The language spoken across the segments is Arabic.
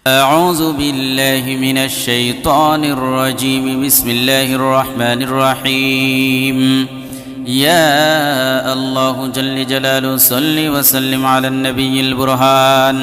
أعوذ بالله من الشيطان الرجيم. بسم الله الرحمن الرحيم. يا الله جل جلاله صل وسلم على النبي البرهان.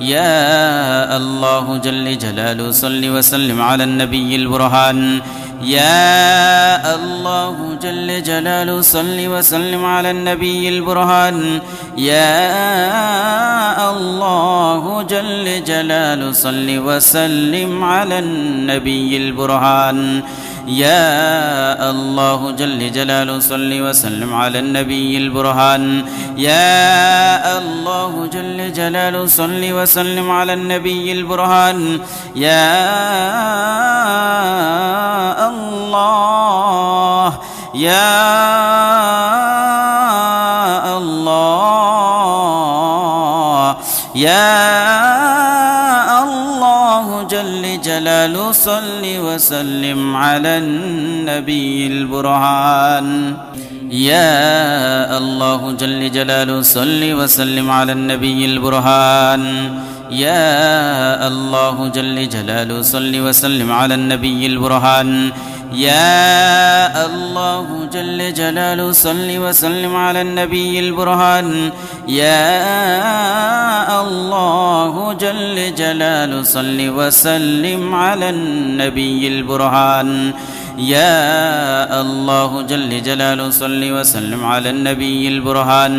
يا الله جل جلاله صل وسلم على النبي البرهان. يا الله جل جلاله صل وسلم على النبي البرهان. يا الله جل جلاله صل وسلم على النبي البرهان. يا الله جل جلاله صل وسلم على النبي البرهان. يا الله جل جلاله صل وسلم على النبي البرهان. يا الله يا الله يا الله جل جلاله صل وسلم على النبي البرهان. يا الله جل جلاله صل وسلم على النبي البرهان. يا الله جل جلاله صل وسلم على النبي البرهان. يا الله جل جلاله صل وسلم على النبي البرهان. يا الله جل جلاله صل وسلم على النبي البرهان. يا الله جل جلاله صل وسلم على النبي البرهان.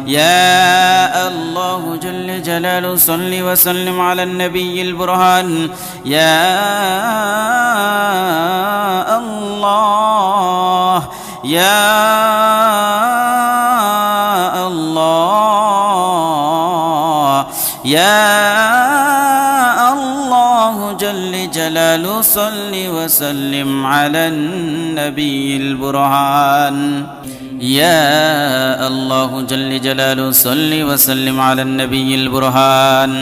يا الله جل جلاله صل وسلم على النبي البرهان. يا الله يا الله يا الله جل جلاله صل وسلم على النبي البرهان. يا الله جل جلاله صل وسلم على النبي البرهان.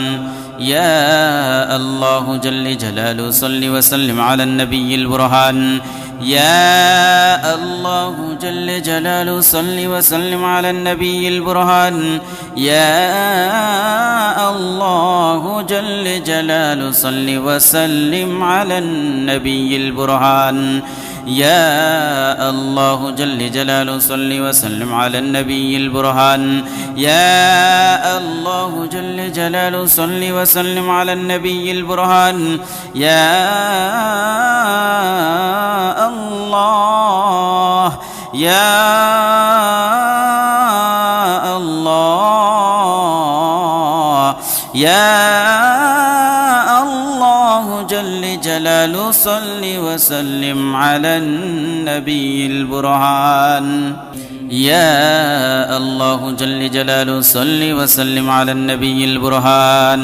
يا الله جل جلاله صل وسلم على النبي البرهان. يا الله جل جلاله صل وسلم على النبي البرهان. يا الله جل جلاله صل وسلم على النبي البرهان. يا الله جل جلاله صل وسلم على النبي البرهان. يا الله جل جلاله صل وسلم على النبي البرهان. يا الله يا الله يا الله جل جلاله صل وسلم على النبي البرهان. يا الله جل جلاله صل وسلم على النبي البرهان.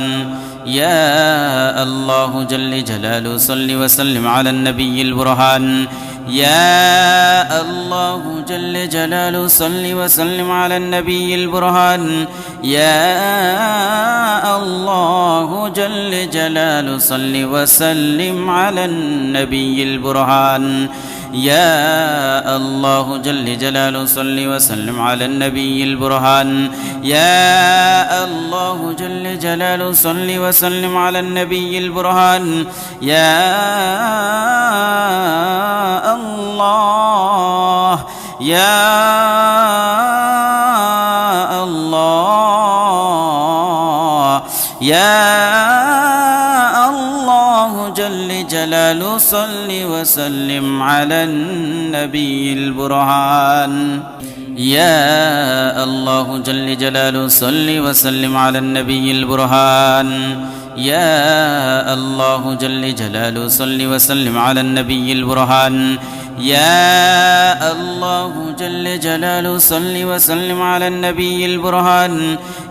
يا الله جل جلاله صل وسلم على النبي البرهان. يا الله جل جلاله صل وسلم على النبي البرهان. يا الله جل جلاله صل وسلم على النبي البرهان. يا الله جل جلاله صل وسلم على النبي البرهان. يا الله جل جلاله صل وسلم على النبي البرهان. يا الله يا الله يا الله جل جلاله صل وسلم على النبي البرهان. يا الله جل جلاله صل وسلم على النبي البرهان. يا الله جل جلاله صل وسلم على النبي البرهان. يا الله جل جلاله صل وسلم على النبي البرهان.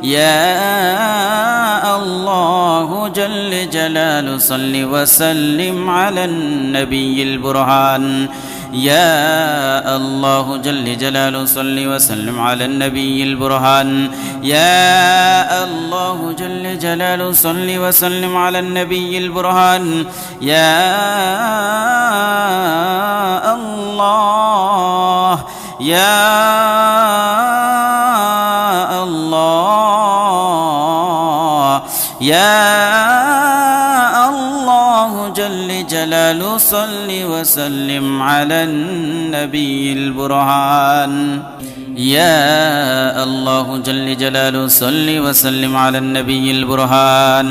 يا الله جل جلاله صل وسلم على النبي البرهان. يا الله جل جلاله صل وسلم على النبي البرهان. يا الله جل جلاله صل وسلم على النبي البرهان. يا الله يا الله يا جلال صل وسلم على النبي البرهان يا الله جل جلاله صل وسلم على النبي البرهان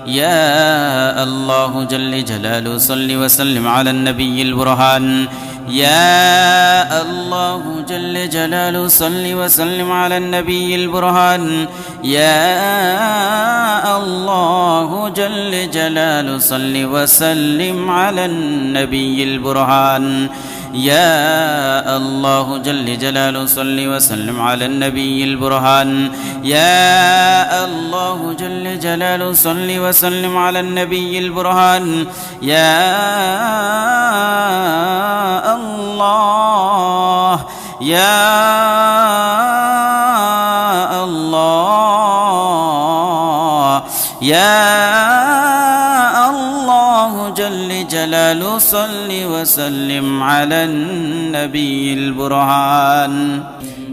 يا الله جل جلاله صل وسلم على النبي البرهان يا الله جل جلاله صل وسلم على النبي البرهان يا الله جل جلاله صل وسلم على النبي البرهان يا الله جل جلاله صل وسلم على النبي البرهان يا الله جل جلاله صل وسلم على النبي البرهان يا الله يا الله يا الله جل جلاله صل وسلم على النبي البرهان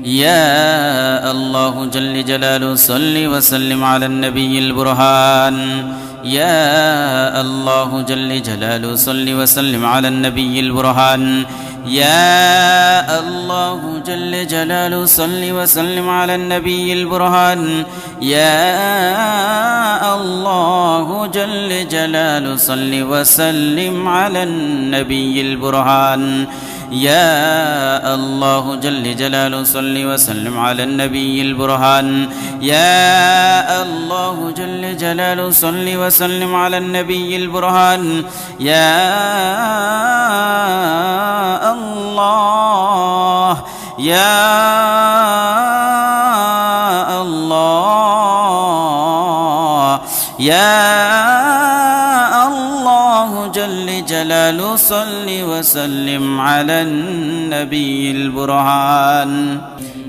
يا الله جل جلاله صل وسلم على النبي البرهان يا الله جل جلاله صل وسلم على النبي البرهان يا الله جل جلاله صل وسلم على النبي البرهان يا الله جل جلاله صل وسلم على النبي البرهان يا الله جل جلاله صل وسلم على النبي البرهان يا الله جل جلاله صل وسلم على النبي البرهان يا الله يا الله يا الله جل جلاله صل وسلم على النبي البرهان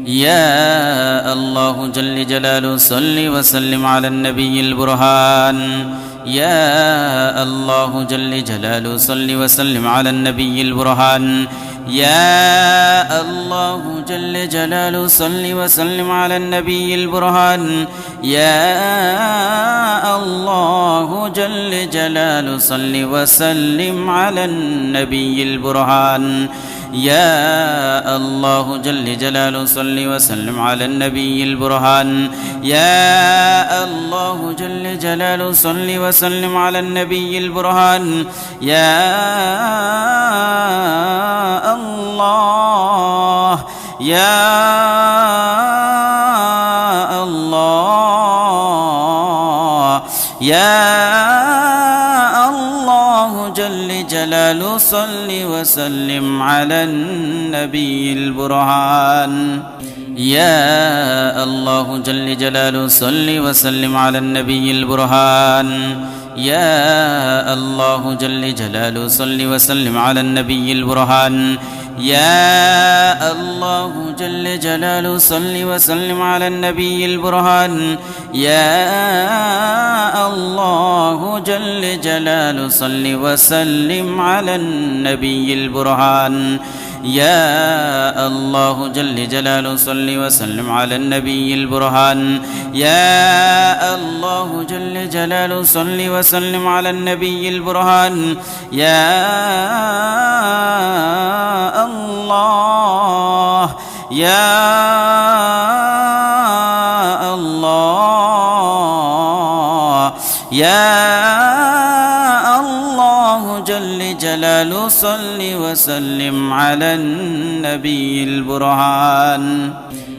يا الله جل جلاله صل وسلم على النبي البرهان يا الله جل جلاله صل وسلم على النبي البرهان يا الله جل جلاله صل وسلم على النبي البرهان يا الله جل جلاله صل وسلم على النبي البرهان يا الله جل جلاله صل وسلم على النبي البرهان يا الله جل جلاله صل وسلم على النبي البرهان يا الله يا الله يا الله جل جلاله صل وسلم على النبي البرهان يا الله جل جلاله صل وسلم على النبي البرهان يا الله جل جلاله صل وسلم على النبي البرهان يا الله جل جلاله صل وسلم على النبي البرهان يا الله جل جلاله صل وسلم على النبي البرهان يا الله جل جلاله صل وسلم على النبي البرهان يا الله جل جلاله صل وسلم على النبي البرهان يا الله يا الله يا الله جل جلاله صل وسلم على النبي البرهان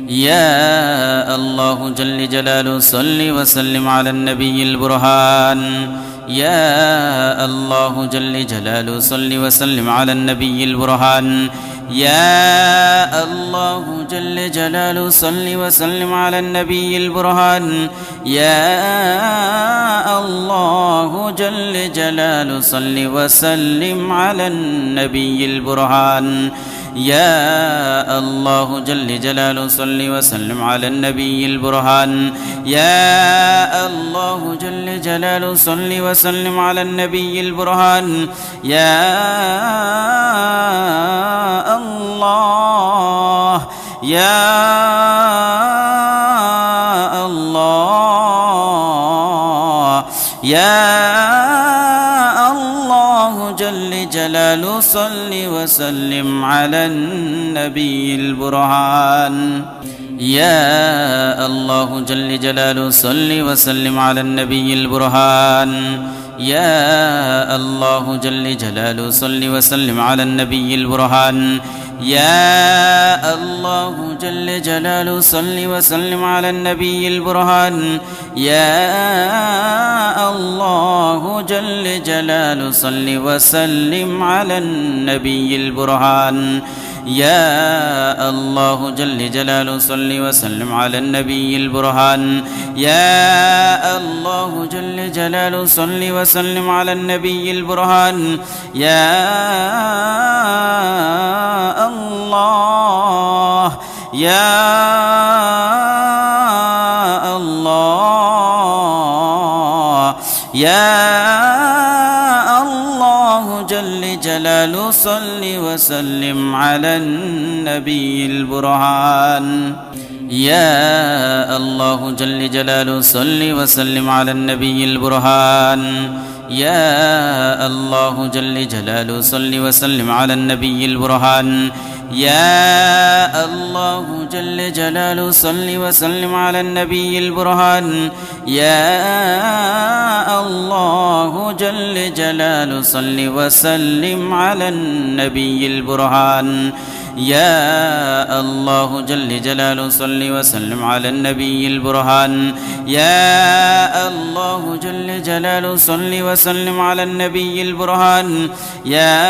يا الله جل جلاله صل وسلم على النبي البرهان يا الله جل جلاله صل وسلم على النبي البرهان يا الله جل جلاله صل وسلم على النبي البرهان يا الله جل جلاله صل وسلم على النبي البرهان يا الله جل جلاله صل وسلم على النبي البرهان يا الله جل جلاله صل وسلم على النبي البرهان يا الله يا الله يا الله جل جلاله صل وسلم على النبي البرهان يا الله جل جلاله صل وسلم على النبي البرهان يا الله جل جلاله صل وسلم على النبي البرهان يا الله جل جلاله صل وسلم على النبي البرهان يا الله جل جلاله صل وسلم على النبي البرهان يا الله جل جلاله صل وسلم على النبي البرهان يا الله جل جلاله صل وسلم على النبي البرهان يا الله يا الله يا الله جل جلاله صل وسلم على النبي البرهان يا الله جل جلاله صل وسلم على النبي البرهان يا الله جل جلاله صل وسلم على النبي البرهان يا الله جل جلاله صل وسلم على النبي البرهان يا الله جل جلاله صل وسلم على النبي البرهان يا الله جل جلاله صل وسلم على النبي البرهان يا الله جل جلاله صل وسلم على النبي البرهان يا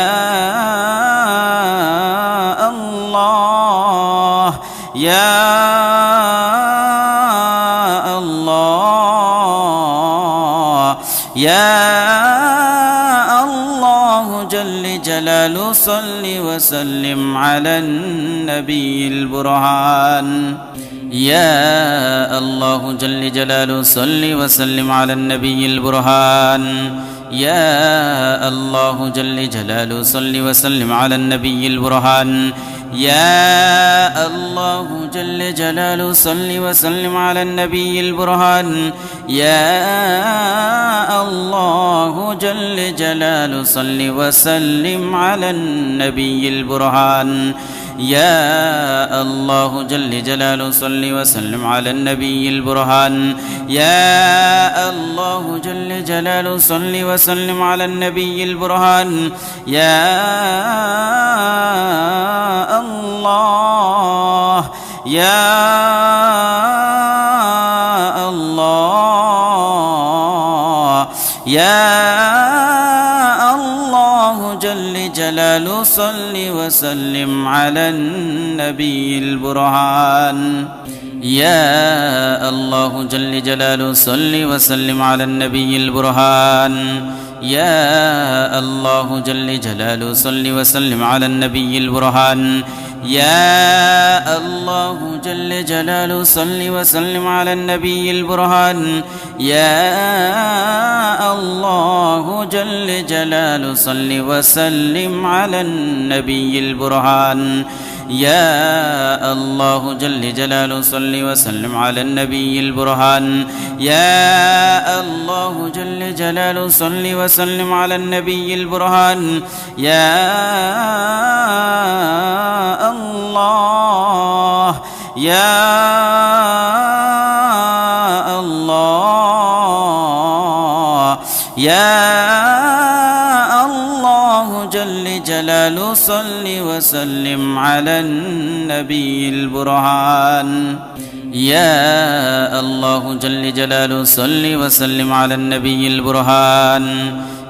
الله يا الله يا الله جل جلاله صل وسلم على النبي البرهان يا الله جل جلاله صل وسلم على النبي البرهان يا الله جل جلاله صل وسلم على النبي البرهان يا الله جل جلاله صل وسلم على النبي البرهان يا الله جل جلاله صل وسلم على النبي البرهان يا الله جل جلاله صل وسلم على النبي البرهان يا الله جل جلاله صل وسلم على النبي البرهان يا الله يا الله يا الله جل جلاله صل وسلم على النبي البرهان يا الله جل جلاله صل وسلم على النبي البرهان يا الله جل جلاله صل وسلم على النبي البرهان يا الله جل جلاله صل وسلم على النبي البرهان يا الله جل جلاله صل وسلم على النبي البرهان يا الله جل جلاله صل وسلم على النبي البرهان يا الله جل جلاله صل وسلم على النبي البرهان يا الله يا الله يا الله جل جلاله صل وسلم على النبي البرهان يا الله جل جلاله صل وسلم على النبي البرهان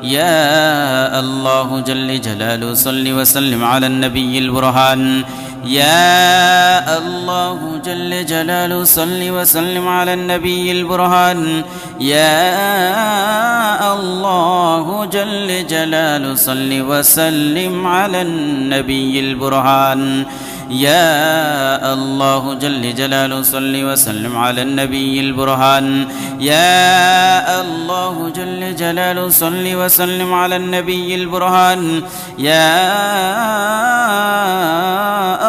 يا الله جل جلاله صل وسلم على النبي البرهان يا الله جل جلاله صل وسلم على النبي البرهان يا الله جل جلاله صل وسلم على النبي البرهان يا الله جل جلاله صل وسلم على النبي البرهان يا الله جل جلاله صل وسلم على النبي البرهان يا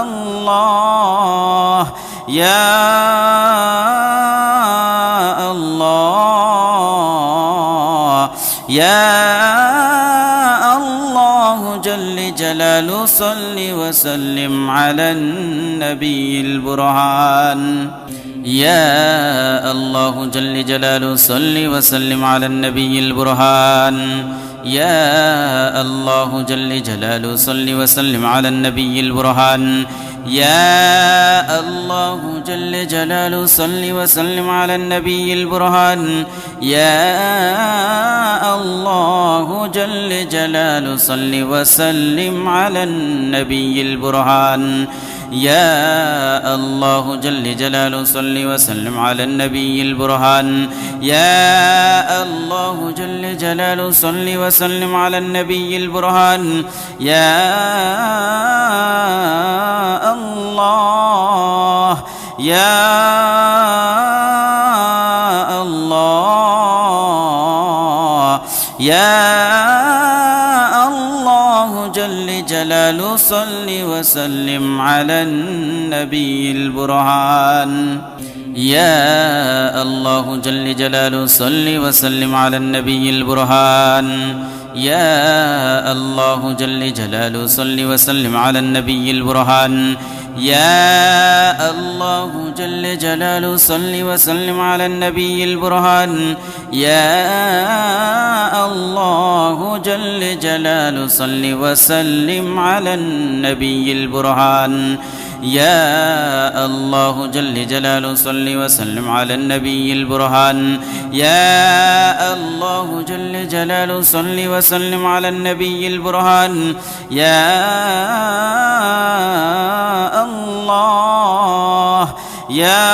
الله يا الله يا الله الله جل جلاله صل وسلم على النبي البرهان. يا الله جل جلاله صل وسلم على النبي البرهان. يا الله جل جلاله صل وسلم على النبي البرهان. يا الله جل جلاله صل وسلم على النبي البرهان. يا الله جل جلاله صل وسلم على النبي البرهان. يا الله جل جلاله صل وسلم على النبي البرهان. يا الله جل جلاله صل وسلم على النبي البرهان. يا الله يا الله يا الله جل جلاله صل وسلم على النبي البرهان. يا الله جل جلاله صل وسلم على النبي البرهان. يا الله جل جلاله صل وسلم على النبي البرهان. يا الله جل جلاله صل وسلم على النبي البرهان. يا الله جل جلاله صل وسلم على النبي البرهان. يا الله جل جلاله صل وسلم على النبي البرهان. يا الله جل جلاله صل وسلم على النبي البرهان. يا الله يا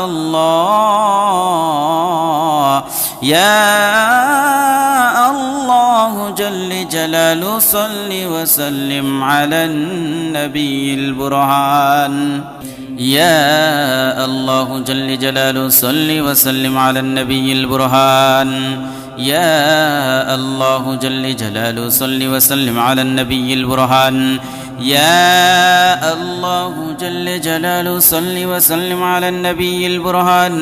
الله يا الله جل جلاله صل وسلم على النبي البرهان. يا الله جل جلاله صل وسلم على النبي البرهان. يا الله جل جلاله صل وسلم على النبي البرهان. يا الله جل جلاله صل وسلم على النبي البرهان.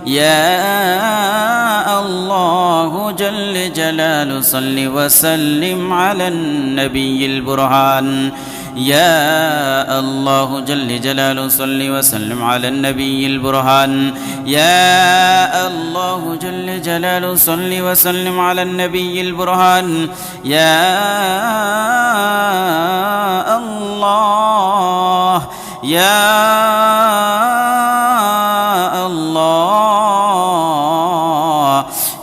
يا الله جل جلاله صل وسلم على النبي البرهان. يا الله جل جلاله صل وسلم على النبي البرهان. يا الله جل جلاله صل وسلم على النبي البرهان. يا الله يا الله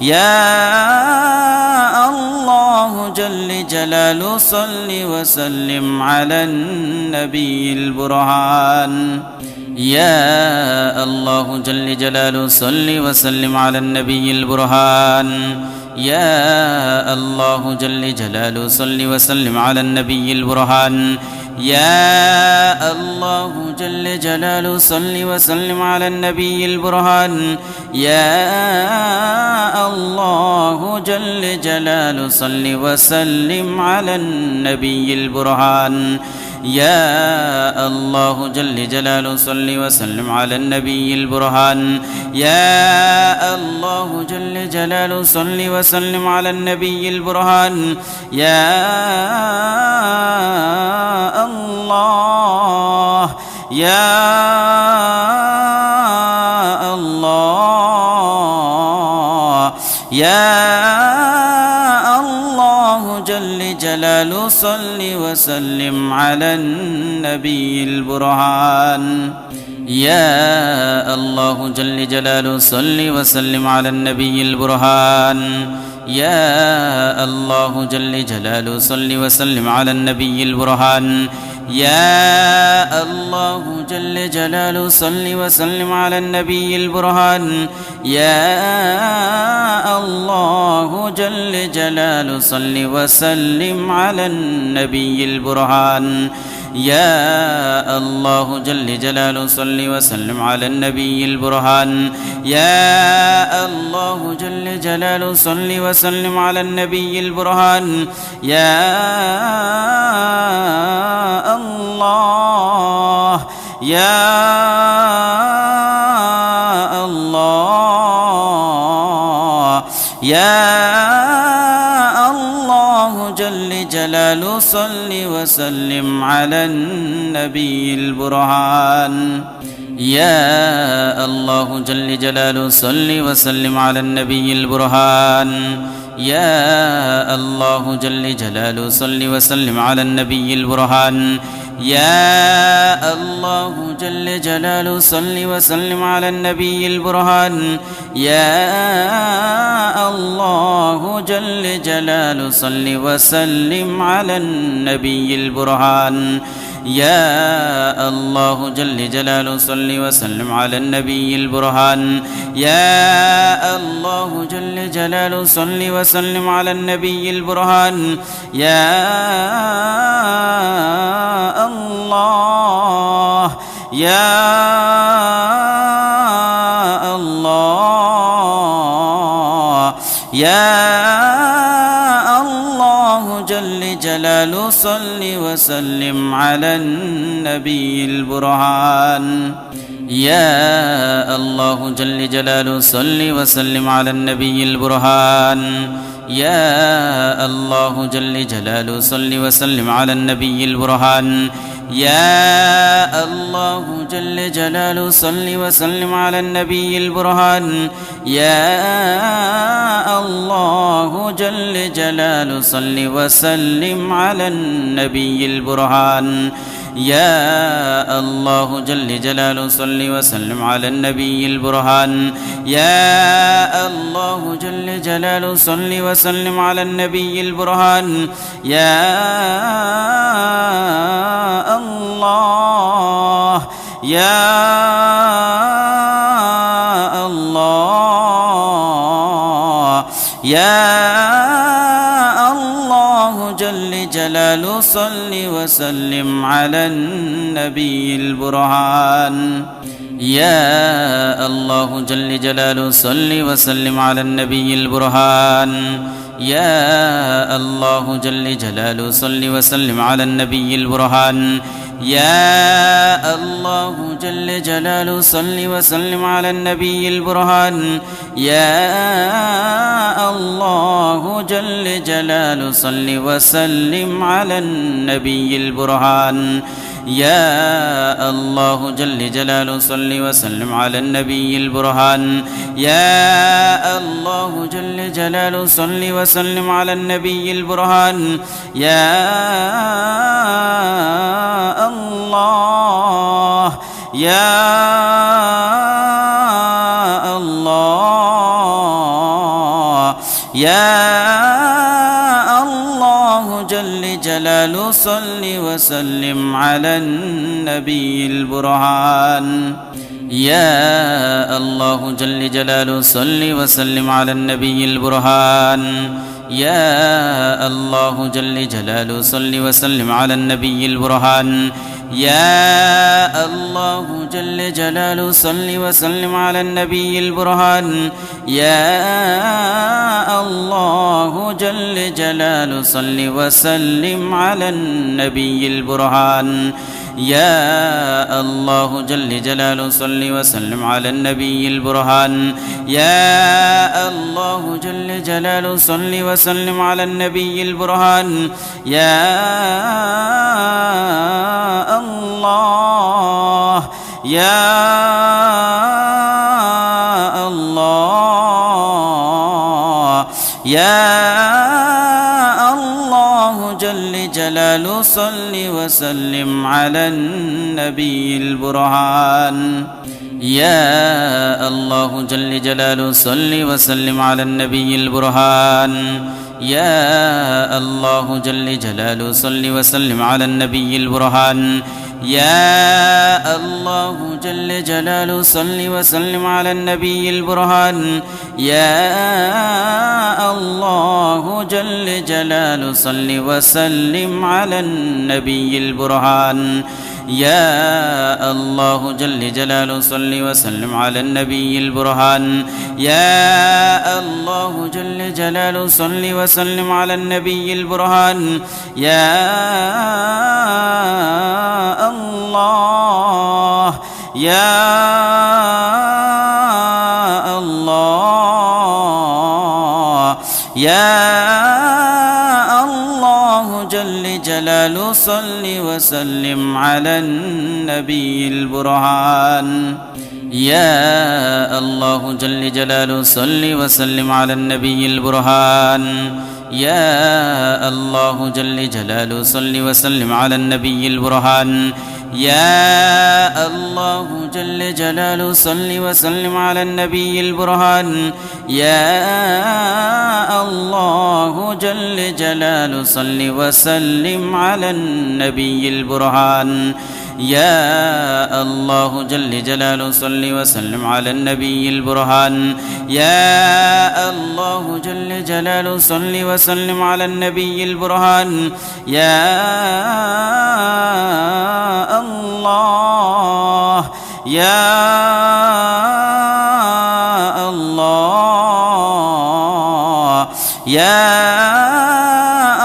يا الله جل جلاله صل وسلم على النبي البرهان. يا الله جل جلاله صل وسلم على النبي البرهان. يا الله جل جلاله صل وسلم على النبي البرهان. يا الله جل جلاله صل وسلم على النبي البرهان. يا الله جل جلاله صل وسلم على النبي البرهان. يا الله جل جلاله صل وسلم على النبي البرهان. يا الله جل جلاله صل وسلم على النبي البرهان. يا الله يا الله يا الله جل جلاله صل وسلم على النبي البرهان. يا الله جل جلاله صل وسلم على النبي البرهان. يا الله جل جلاله صل وسلم على النبي البرهان. يا الله جل جلاله صل وسلم على النبي البرهان. يا الله جل جلاله صل وسلم على النبي البرهان. يا الله جل جلاله صل وسلم على النبي البرهان. يا الله جل جلاله صل وسلم على النبي البرهان. يا الله يا الله يا الله جل جلاله صل وسلم على النبي البرهان يا الله جل جلاله صل وسلم على النبي البرهان يا الله جل جلاله صل وسلم على النبي البرهان يا الله جل جلاله صل وسلم على النبي البرهان يا الله جل جلاله صل وسلم على النبي البرهان يا الله جل جلاله صل وسلم على النبي البرهان يا الله جل جلاله صل وسلم على النبي البرهان يا الله يا الله يا الله جل جلاله صل وسلم على النبي البرهان يا الله جل جلاله صل وسلم على النبي البرهان يا الله جل جلاله صل وسلم على النبي البرهان يا الله جل جلاله صل وسلم على النبي البرهان يا الله جل جلاله صل وسلم على النبي البرهان يا الله جل جلاله صل وسلم على النبي البرهان يا الله جل جلاله صل وسلم على النبي البرهان يا الله يا الله يا الله جل جلاله صل وسلم على النبي البرهان يا الله جل جلاله صل وسلم على النبي البرهان يا الله جل جلاله صل وسلم على النبي البرهان يا الله جل جلاله صل وسلم على النبي البرهان يا الله جل جلاله صل وسلم على النبي البرهان يا الله جل جلاله صل وسلم على النبي البرهان يا الله جل جلاله صل وسلم على النبي البرهان يا الله يا الله يا الله جل جلاله صل وسلم على النبي البرهان يا الله جل جلاله صل وسلم على النبي البرهان يا الله جل جلاله صل وسلم على النبي البرهان يا الله جل جلاله صل وسلم على النبي البرهان يا الله جل جلاله صل وسلم على النبي البرهان يا الله جل جلاله صل وسلم على النبي البرهان يا الله جل جلاله صل وسلم على النبي البرهان يا الله يا الله يا الله جل جلاله صل وسلم على النبي البرهان يا الله جل جلاله صل وسلم على النبي البرهان يا الله جل جلاله صل وسلم على النبي البرهان يا الله جل جلاله صل وسلم على النبي البرهان يا الله جل جلاله صل وسلم على النبي البرهان يا الله جل جلاله صل وسلم على النبي البرهان يا الله جل جلاله صل وسلم على النبي البرهان يا الله يا الله يا الله جل جلاله صل وسلم على النبي البرهان يا الله جل جلاله صل وسلم على النبي البرهان يا الله جل جلاله صل وسلم على النبي البرهان يا الله جل جلاله صل وسلم على النبي البرهان يا الله جل جلاله صل وسلم على النبي البرهان يا الله جل جلاله صل وسلم على النبي البرهان يا الله جل جلاله صل وسلم على النبي البرهان يا الله يا الله يا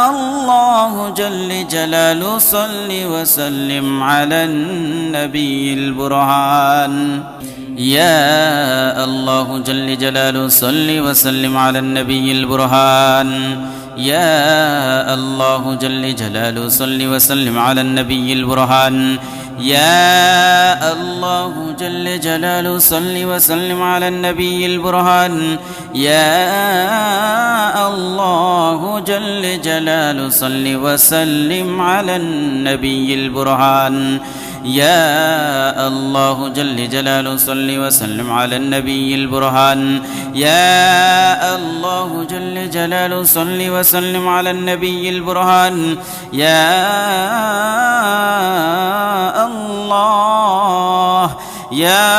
الله جل جلاله صل وسلم على النبي البرهان يا الله جل جلاله صل وسلم على النبي البرهان يا الله جل جلاله صل وسلم على النبي البرهان يا الله جل جلاله صل وسلم على النبي البرهان يا الله جل جلاله صل وسلم على النبي البرهان يا الله جل جلاله صل وسلم على النبي البرهان يا الله جل جلاله صل وسلم على النبي البرهان يا الله يا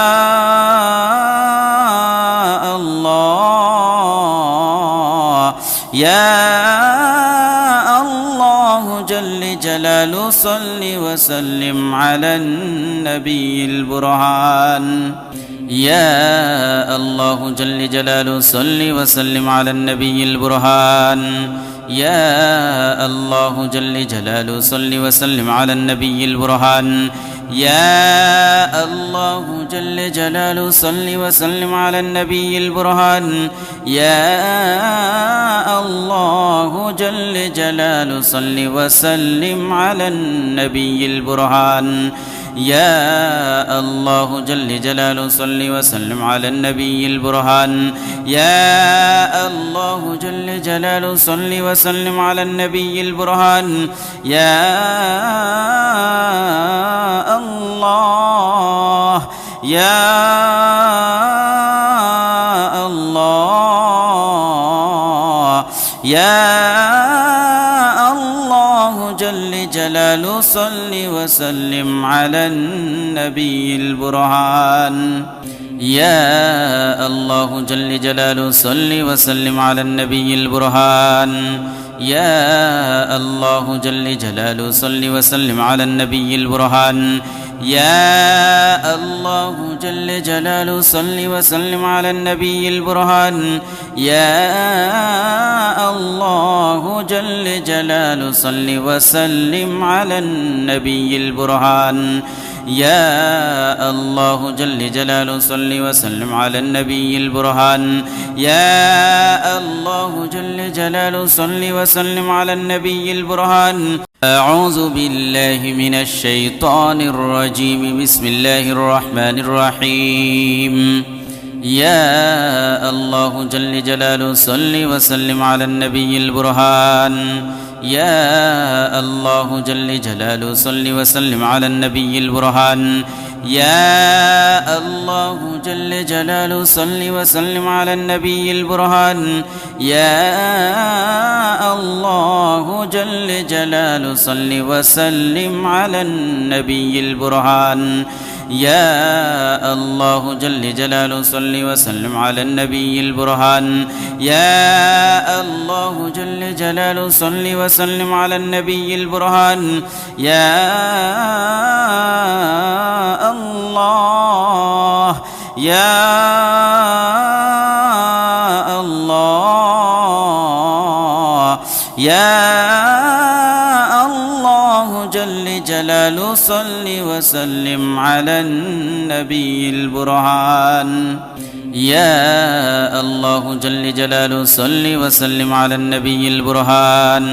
الله يا الله جل جلاله صل وسلم على النبي البرهان يا الله جل جلاله صل وسلم على النبي البرهان يا الله جل جلاله صل وسلم على النبي البرهان يا الله جل جلاله صل وسلم على النبي البرهان يا الله جل جلاله صل وسلم على النبي البرهان يا الله جل جلاله صل وسلم على النبي البرهان يا الله جل جلاله صل وسلم على النبي البرهان يا الله يا الله يا الله جل جلاله صل وسلم على النبي البرهان يا الله جل جلاله صل وسلم على النبي البرهان يا الله جل جلاله صل وسلم على النبي البرهان يا الله جل جلاله صل وسلم على النبي البرهان يا الله جل جلاله صل وسلم على النبي البرهان يا الله جل جلاله صل وسلم على النبي البرهان يا الله جل جلاله صل وسلم على النبي البرهان أعوذ بالله من الشيطان الرجيم بسم الله الرحمن الرحيم يا الله جل جلاله صل وسلم على النبي البرهان يا الله جل جلاله صل وسلم على النبي البرهان يا الله جل جلاله صل وسلم على النبي البرهان يا الله جل جلاله صل وسلم على النبي البرهان يا الله جل جلاله صل وسلم على النبي البرهان يا الله جل جلاله صل وسلم على النبي البرهان يا الله يا الله يا الله جل جلاله صل وسلم على النبي البرهان يا الله جل جلاله صل وسلم على النبي البرهان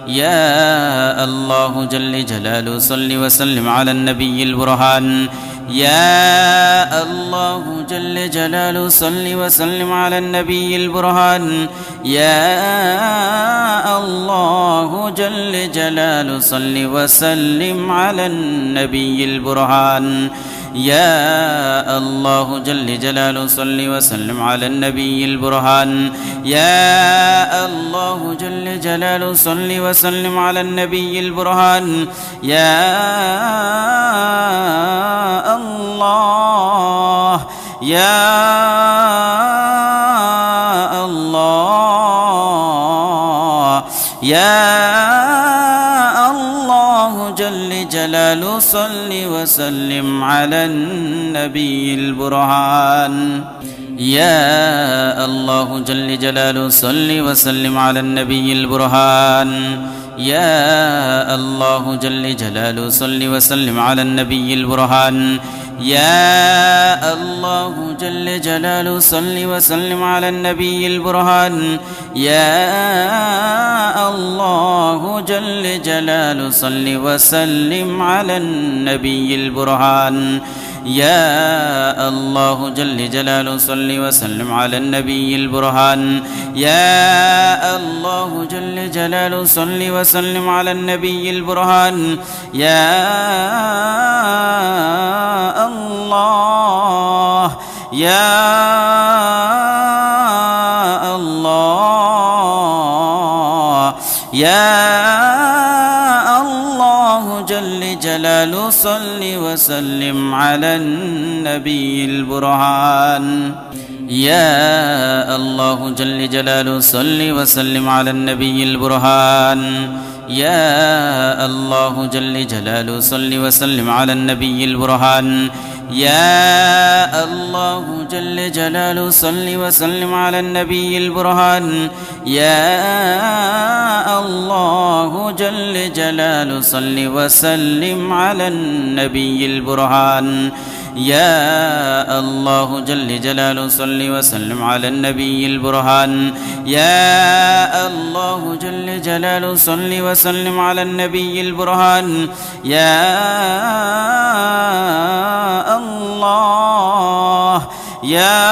يا الله جل جلاله صل وسلم على النبي البرهان يا الله جل جلاله صل وسلم على النبي البرهان يا الله جل جلاله صل وسلم على النبي البرهان يا الله جل جلاله صل وسلم على النبي البرهان يا الله جل جلاله صل وسلم على النبي البرهان يا الله يا الله يا الله جل جلاله صل وسلم على النبي البرهان يا الله جل جلاله صل وسلم على النبي البرهان يا الله جل جلاله صل وسلم على النبي البرهان يا الله جل جلاله صل وسلم على النبي البرهان يا الله جل جلاله صل وسلم على النبي البرهان يا الله جل جلاله صل وسلم على النبي البرهان يا الله جل جلاله صل وسلم على النبي البرهان يا الله يا الله يا الله جل جلاله صل وسلم على النبي البرهان يا الله جل جلاله صل وسلم على النبي البرهان يا الله جل جلاله صل وسلم على النبي البرهان يا الله جل جلاله صل وسلم على النبي البرهان يا الله جل جلاله صل وسلم على النبي البرهان يا الله جل جلاله صل وسلم على النبي البرهان يا الله جل جلاله صل وسلم على النبي البرهان يا الله يا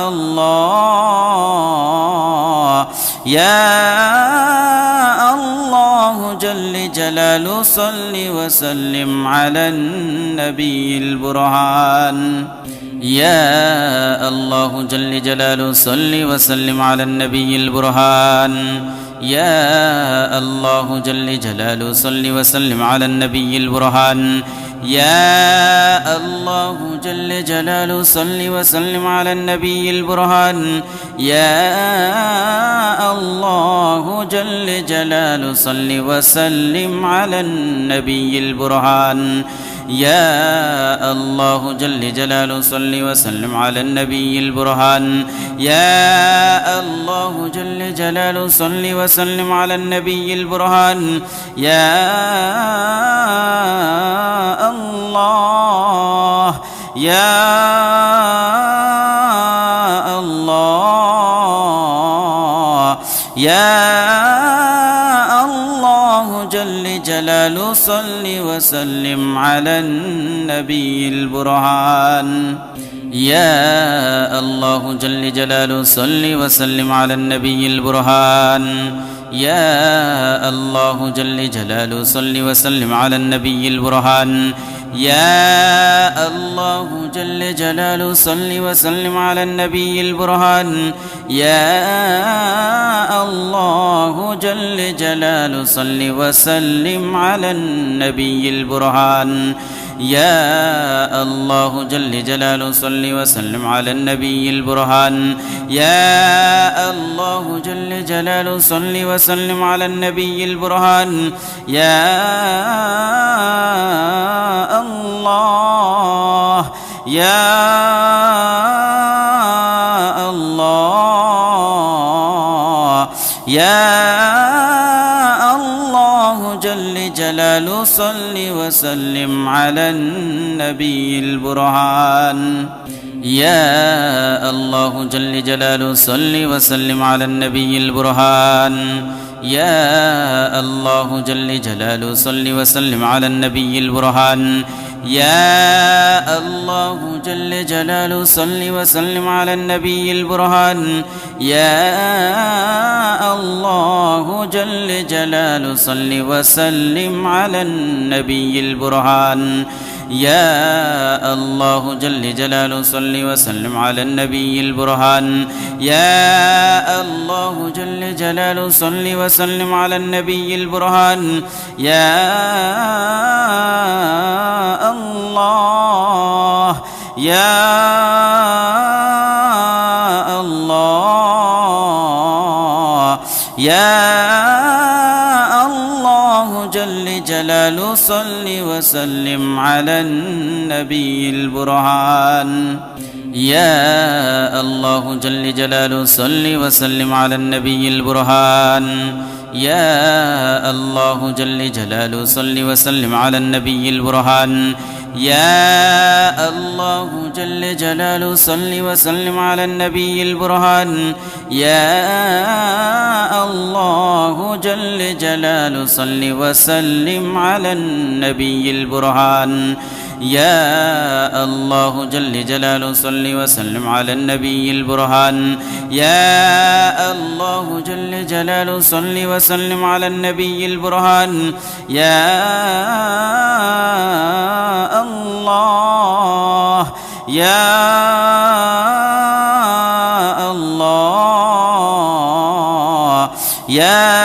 الله يا الله جل جلاله صل وسلم على النبي البرهان يا الله جل جلاله صل وسلم على النبي البرهان يا الله جل جلاله صل وسلم على النبي البرهان يا الله جل جلاله صل وسلم على النبي البرهان يا الله جل جلاله صل وسلم على النبي البرهان يا الله جل جلاله صل وسلم على النبي البرهان يا الله جل جلاله صل وسلم على النبي البرهان يا الله يا الله يا الله جل جلاله صل وسلم على النبي البرهان يا الله جل جلاله صل وسلم على النبي البرهان يا الله جل جلاله صل وسلم على النبي البرهان يا الله جل جلاله صل وسلم على النبي البرهان يا الله جل جلاله صل وسلم على النبي البرهان يا الله جل جلاله صل وسلم على النبي البرهان يا الله جل جلاله صل وسلم على النبي البرهان يا الله يا الله يا الله جل جلاله صل وسلم على النبي البرهان يا الله جل جلاله صل وسلم على النبي البرهان يا الله جل جلاله صل وسلم على النبي البرهان يا الله جل جلاله صل وسلم على النبي البرهان يا الله جل جلاله صل وسلم على النبي البرهان يا الله جل جلاله صل وسلم على النبي البرهان يا الله جل جلاله صل وسلم على النبي البرهان يا الله يا الله يا الله جل جلاله صل وسلم على النبي البرهان يا الله جل جلاله صل وسلم على النبي البرهان يا الله جل جلاله صل وسلم على النبي البرهان يا الله جل جلاله صل وسلم على النبي البرهان يا الله جل جلاله صل وسلم على النبي البرهان يا الله جل جلاله صل وسلم على النبي البرهان يا الله جل جلاله صل وسلم على النبي البرهان يا الله يا الله يا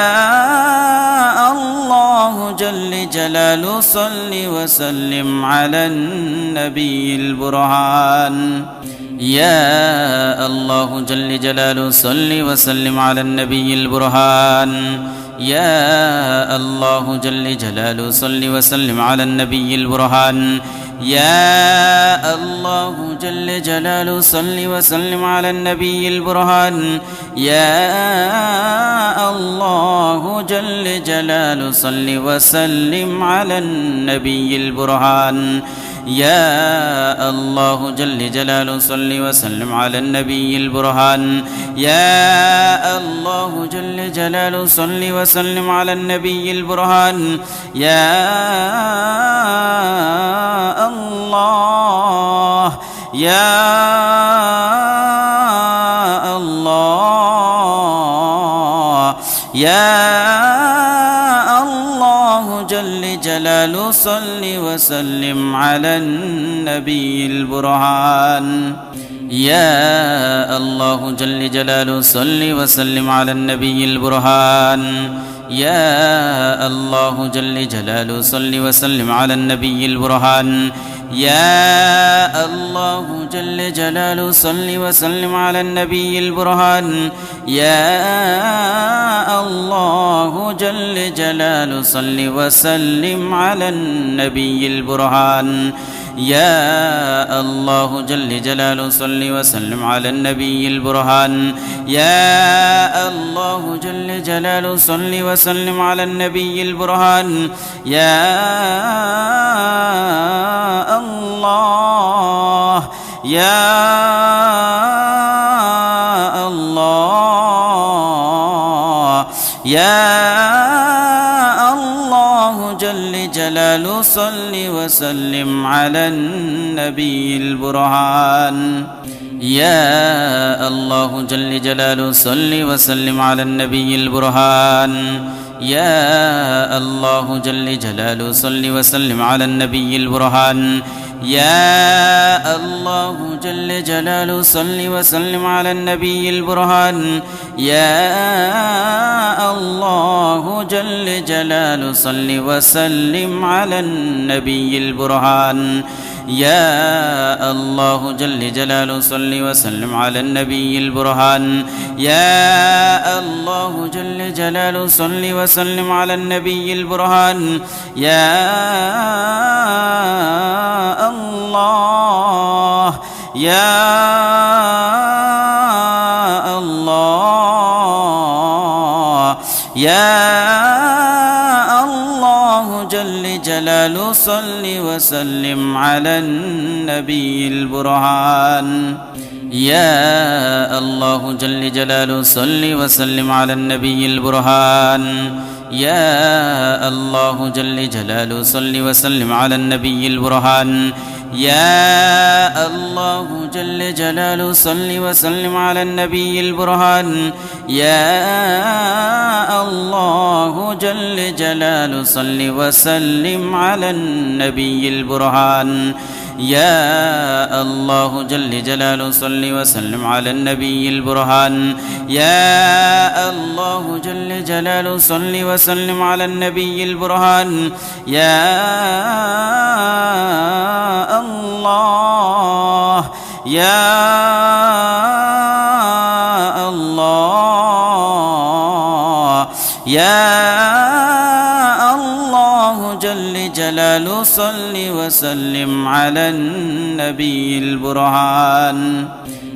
الله جل جلاله صل وسلم على النبي البرهان يا الله جل جلاله صل وسلم على النبي البرهان يا الله جل جلاله صل وسلم على النبي البرهان يا الله جل جلاله صل وسلم على النبي البرهان يا الله جل جلاله صل وسلم على النبي البرهان يا الله جل جلاله صل وسلم على النبي البرهان يا الله جل جلاله صل وسلم على النبي البرهان يا الله يا الله يا الله جل جلاله صل وسلم على النبي البرهان يا الله جل جلاله صل وسلم على النبي البرهان يا الله جل جلاله صل وسلم على النبي البرهان يا الله جل جلاله صل وسلم على النبي البرهان يا الله جل جلاله صل وسلم على النبي البرهان يا الله جل جلاله صل وسلم على النبي البرهان يا الله جل جلاله صل وسلم على النبي البرهان يا الله يا الله يا الله جل جلاله صل وسلم على النبي البرهان يا الله جل جلاله صل وسلم على النبي البرهان يا الله جل جلاله صل وسلم على النبي البرهان يا الله جل جلاله صل وسلم على النبي البرهان يا الله جل جلاله صل وسلم على النبي البرهان يا الله جل جلاله صل وسلم على النبي البرهان يا الله جل جلاله صل وسلم على النبي البرهان يا الله يا الله يا الله جل جلال صل وسلم على النبي البرهان يا الله جل جلاله صل وسلم على النبي البرهان يا الله جل جلاله صل وسلم على النبي البرهان يا الله جل جلاله صل وسلم على النبي البرهان يا الله جل جلاله صل وسلم على النبي البرهان يا الله جل جلاله صل وسلم على النبي البرهان يا الله جل جلاله صل وسلم على النبي البرهان يا الله يا الله يا الله جل جلاله صل وسلم على النبي البرهان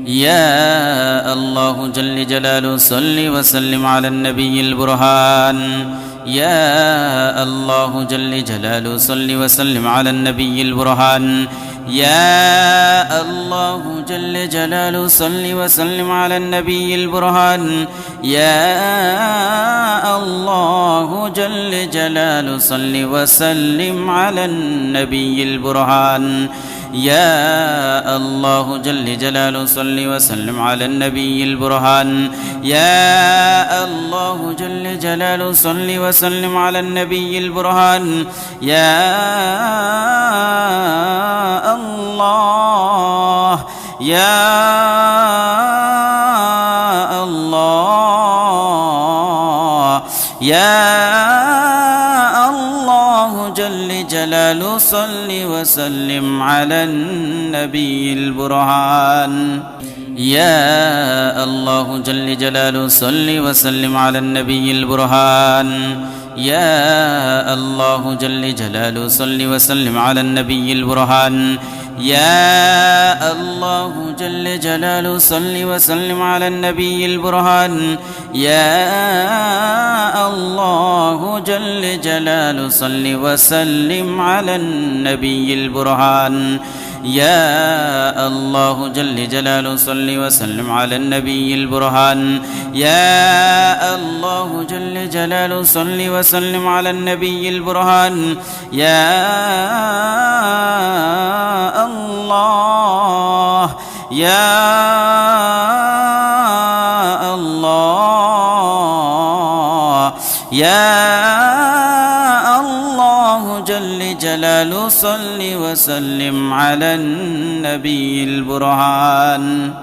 يا الله جل جلاله صل وسلم على النبي البرهان يا الله جل جلاله صل وسلم على النبي البرهان يا الله جل جلاله صل وسلم على النبي البرهان يا الله جل جلاله صل وسلم على النبي البرهان يا الله جل جلاله صل وسلم على النبي البرهان يا الله جل جلاله صل وسلم على النبي البرهان يا الله يا الله يا الله جل جلاله صل وسلم على النبي البرهان يا الله جل جلاله صل وسلم على النبي البرهان يا الله جل جلاله صل وسلم على النبي البرهان يا الله جل جلاله صل وسلم على النبي البرهان يا الله جل جلاله صل وسلم على النبي البرهان يا الله جل جلاله صل وسلم على النبي البرهان يا الله جل جلاله صل وسلم على النبي البرهان يا الله يا الله يا الله جل جلاله صل وسلم على النبي البرهان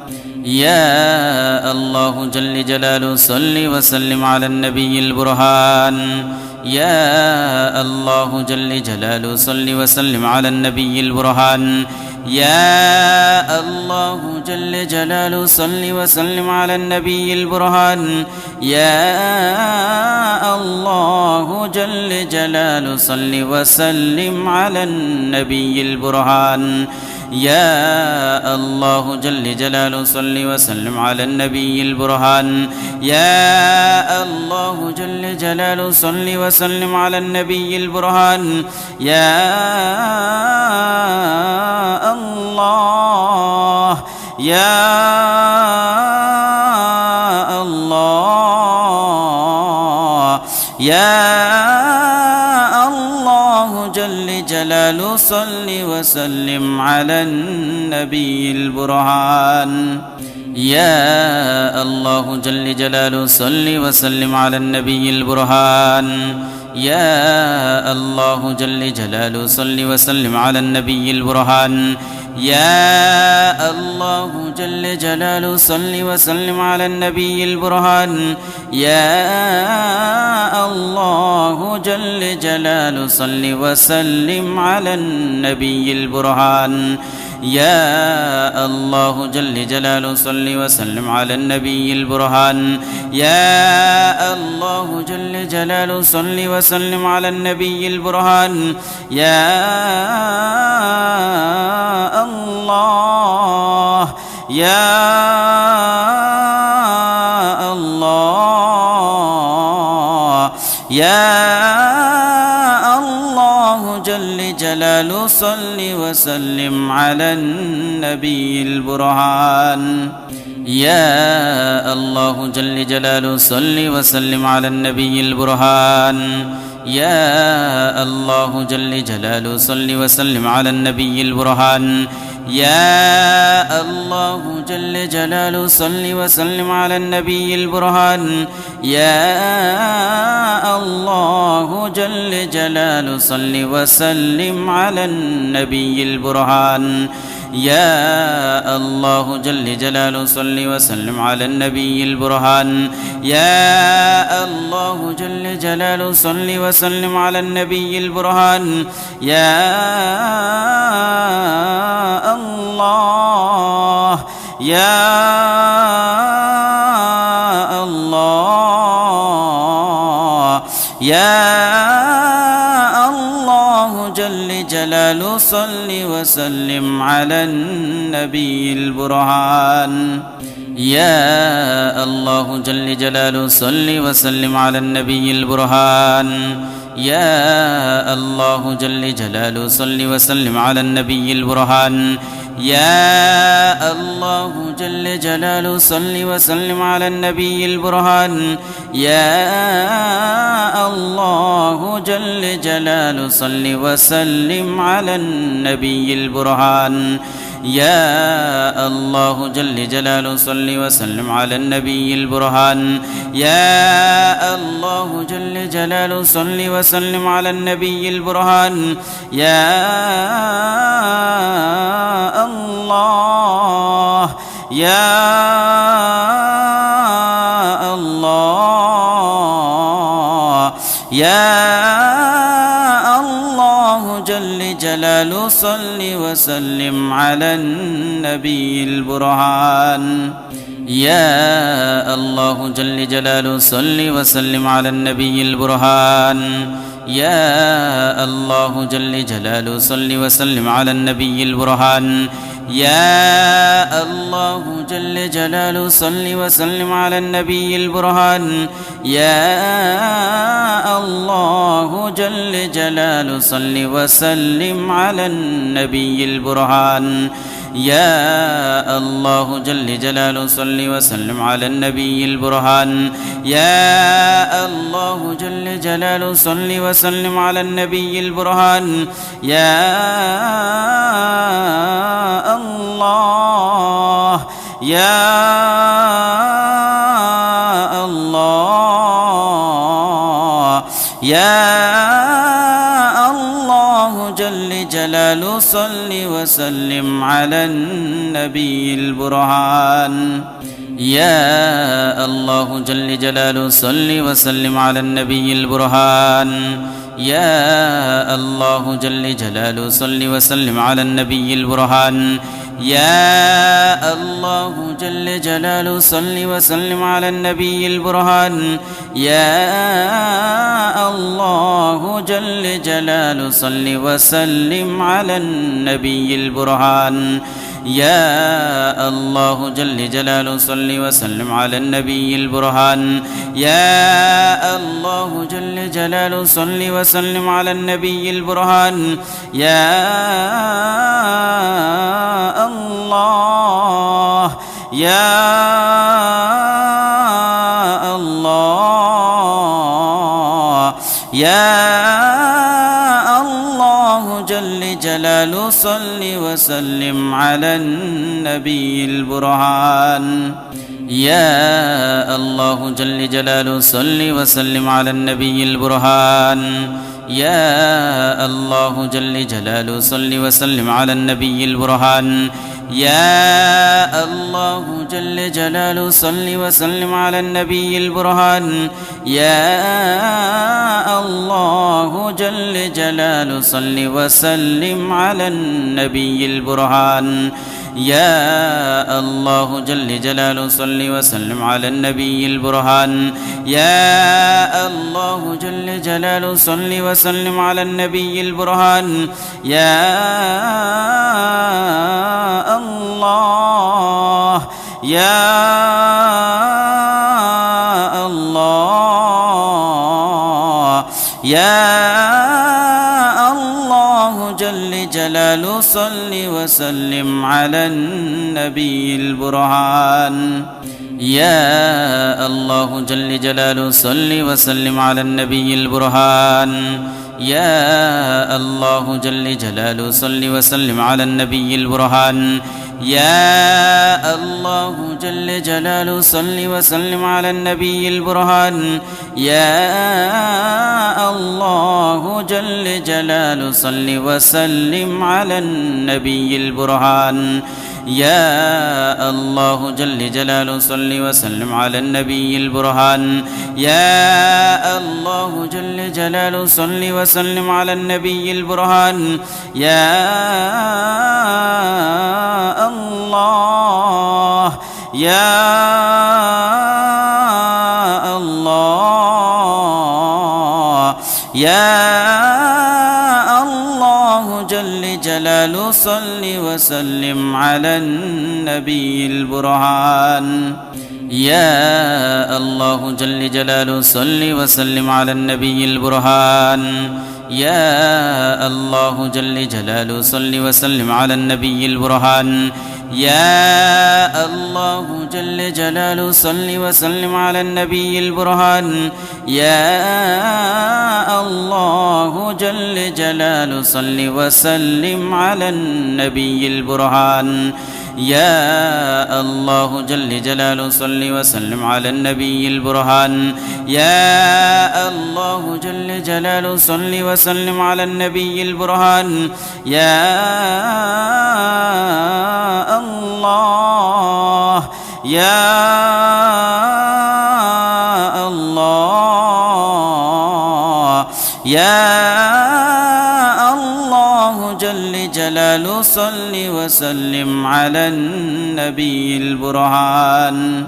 يا الله جل جلاله صل وسلم على النبي البرهان يا الله جل جلاله صل وسلم على النبي البرهان يا الله جل جلاله صل وسلم على النبي البرهان يا الله جل جلاله صل وسلم على النبي البرهان يا الله جل جلاله صل وسلم على النبي البرهان يا الله جل جلاله صل وسلم على النبي البرهان يا الله يا الله يا الله جل جلاله صل وسلم على النبي البرهان يا الله جل جلاله صل وسلم على النبي البرهان يا الله جل جلاله صل وسلم على النبي البرهان يا الله جل جلاله صل وسلم على النبي البرهان يا الله جل جلاله صل وسلم على النبي البرهان يا الله جل جلاله صل وسلم على النبي البرهان يا الله جل جلاله صل وسلم على النبي البرهان يا الله يا الله يا الله جل جلاله صل وسلم على النبي البرهان يا الله جل جلاله صل وسلم على النبي البرهان يا الله جل جلاله صل وسلم على النبي البرهان يا الله جل جلاله صل وسلم على النبي البرهان يا الله جل جلاله صل وسلم على النبي البرهان يا الله جل جلاله صل وسلم على النبي البرهان يا الله جل جلاله صل وسلم على النبي البرهان يا الله يا الله يا الله جل جلاله صل وسلم على النبي البرهان يا الله جل جلاله صل وسلم على النبي البرهان يا الله جل جلاله صل وسلم على النبي البرهان يا الله جل جلاله صل وسلم على النبي البرهان يا الله جل جلاله صل وسلم على النبي البرهان يا الله جل جلاله صل وسلم على النبي البرهان يا الله جل جلاله صل وسلم على النبي البرهان يا الله يا الله يا الله جل جلاله صل وسلم على النبي البرهان يا الله جل جلاله صل وسلم على النبي البرهان يا الله جل جلاله صل وسلم على النبي البرهان يا الله جل جلاله صل وسلم على النبي البرهان يا الله جل جلاله صل وسلم على النبي البرهان يا الله جل جلاله صل وسلم على النبي البرهان يا الله جل جلاله صل وسلم على النبي البرهان يا الله يا الله يا الله جل جلاله صل وسلم على النبي البرهان يا الله جل جلاله صل وسلم على النبي البرهان يا الله جل جلاله صل وسلم على النبي البرهان يا الله جل جلاله صل وسلم على النبي البرهان يا الله جل جلاله صل وسلم على النبي البرهان يا الله جل جلاله صل وسلم على النبي البرهان يا الله جل جلاله صل وسلم على النبي البرهان يا الله يا الله يا الله جل جلاله صل وسلم على النبي البرهان يا الله جل جلاله صل وسلم على النبي البرهان يا الله جل جلاله صل وسلم على النبي البرهان يا الله جل جلاله صل وسلم على النبي البرهان يا الله جل جلاله صل وسلم على النبي البرهان يا الله جل جلاله صل وسلم على النبي البرهان يا الله جل جلاله صل وسلم على النبي البرهان يا الله يا الله يا الله جلاله صل وسلم على النبي البرهان يا الله جل جلاله صل وسلم على النبي البرهان يا الله جل جلاله صل وسلم على النبي البرهان يا الله جل جلاله صل وسلم على النبي البرهان يا الله جل جلاله صل وسلم على النبي البرهان يا الله جل جلاله صل وسلم على النبي البرهان يا الله جل جلاله صل وسلم على النبي البرهان يا الله يا الله يا الله جل جلاله صل وسلم على النبي البرهان يا الله جل جلاله صل وسلم على النبي البرهان يا الله جل جلاله صل وسلم على النبي البرهان يا الله جل جلاله صل وسلم على النبي البرهان يا الله جل جلاله صل وسلم على النبي البرهان يا الله جل جلاله صل وسلم على النبي البرهان يا الله جل جلاله صل وسلم على النبي البرهان يا الله يا الله يا الله جل جلاله صل وسلم على النبي البرهان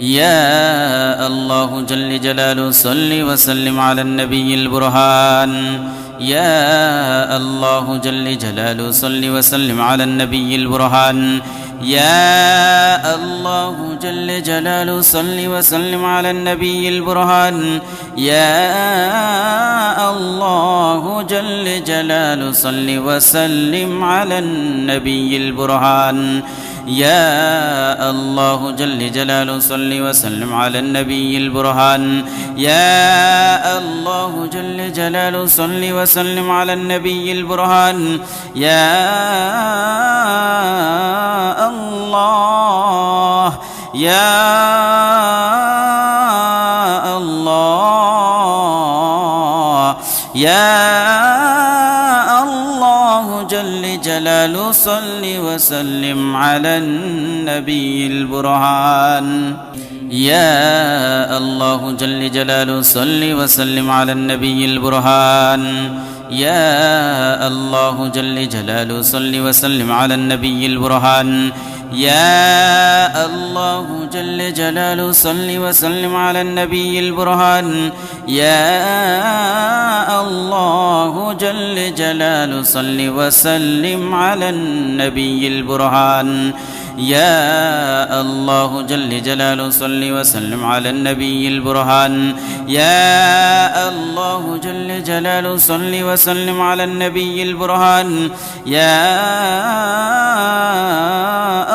يا الله جل جلاله صل وسلم على النبي البرهان يا الله جل جلاله صل وسلم على النبي البرهان يا الله جل جلاله صل وسلم على النبي البرهان يا الله جل جلاله صل وسلم على النبي البرهان يا الله جل جلاله صل وسلم على النبي البرهان يا الله جل جلاله صل وسلم على النبي البرهان يا الله يا الله يا الله جل جلاله صل وسلم على النبي البرهان يا الله جل جلاله صل وسلم على النبي البرهان يا الله جل جلاله صل وسلم على النبي البرهان يا الله جل جلاله صل وسلم على النبي البرهان يا الله جل جلاله صل وسلم على النبي البرهان يا الله جل جلاله صل وسلم على النبي البرهان يا الله جل جلاله صل وسلم على النبي البرهان يا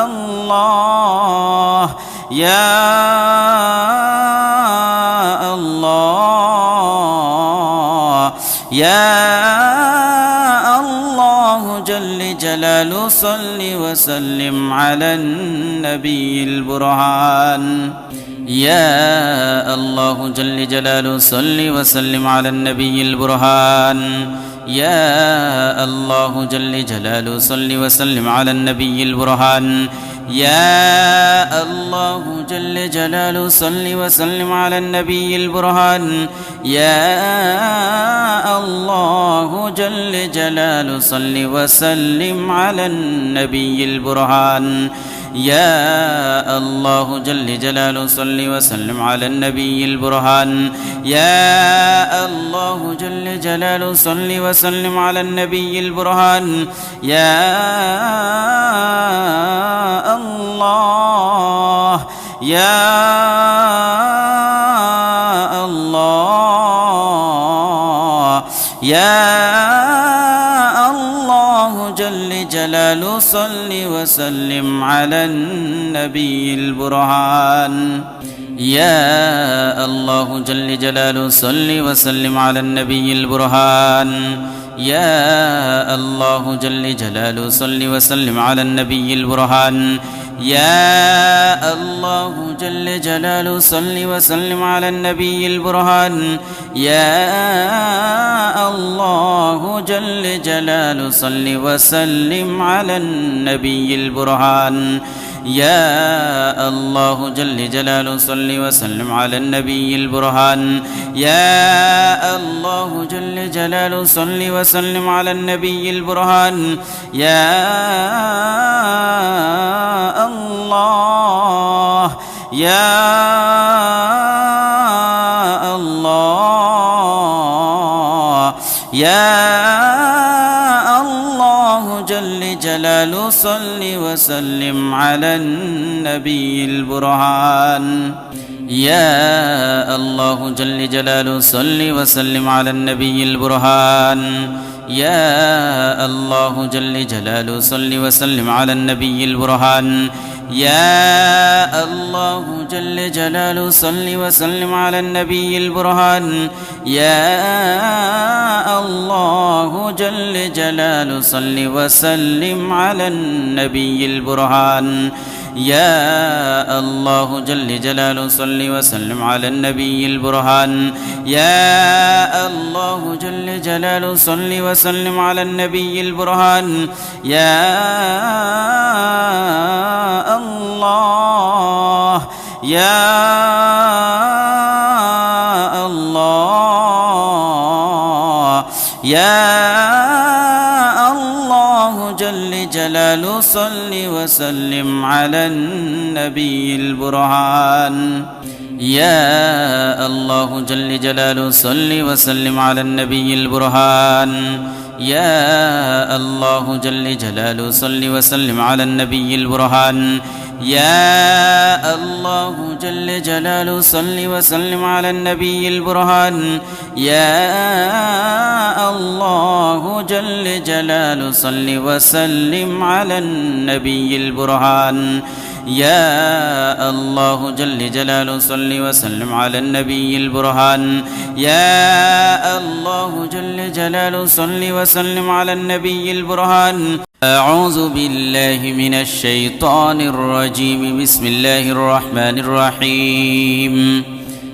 الله يا الله يا الله جل جلاله صل وسلم على النبي البرهان يا الله جل جلاله صل وسلم على النبي البرهان يا الله جل جلاله صل وسلم على النبي البرهان يا الله جل جلاله صل وسلم على النبي البرهان يا الله جل جلاله صل وسلم على النبي البرهان يا الله جل جلاله صل وسلم على النبي البرهان يا الله جل جلاله صل وسلم على النبي البرهان يا الله يا الله يا الله جل جلاله صل وسلم على النبي البرهان يا الله جل جلاله صل وسلم على النبي البرهان يا الله جل جلاله صل وسلم على النبي البرهان يا الله جل جلاله صل وسلم على النبي البرهان يا الله جل جلاله صل وسلم على النبي البرهان يا الله جل جلاله صل وسلم على النبي البرهان يا الله جل جلاله صل وسلم على النبي البرهان يا الله يا الله يا الله جل جلاله صل وسلم على النبي البرهان يا الله جل جلاله صل وسلم على النبي البرهان يا الله جل جلاله صل وسلم على النبي البرهان يا الله جل جلاله صل وسلم على النبي البرهان يا الله جل جلاله صل وسلم على النبي البرهان يا الله جل جلاله صل وسلم على النبي البرهان يا الله جل جلاله صل وسلم على النبي البرهان يا الله يا الله يا الله جل جلاله صل وسلم على النبي البرهان يا الله جل جلاله صل وسلم على النبي البرهان يا الله جل جلاله صل وسلم على النبي البرهان يا الله جل جلاله صل وسلم على النبي البرهان يا الله جل جلاله صل وسلم على النبي البرهان يا الله جل جلاله صل وسلم على النبي البرهان يا الله جل جلاله صل وسلم على النبي البرهان أعوذ بالله من الشيطان الرجيم بسم الله الرحمن الرحيم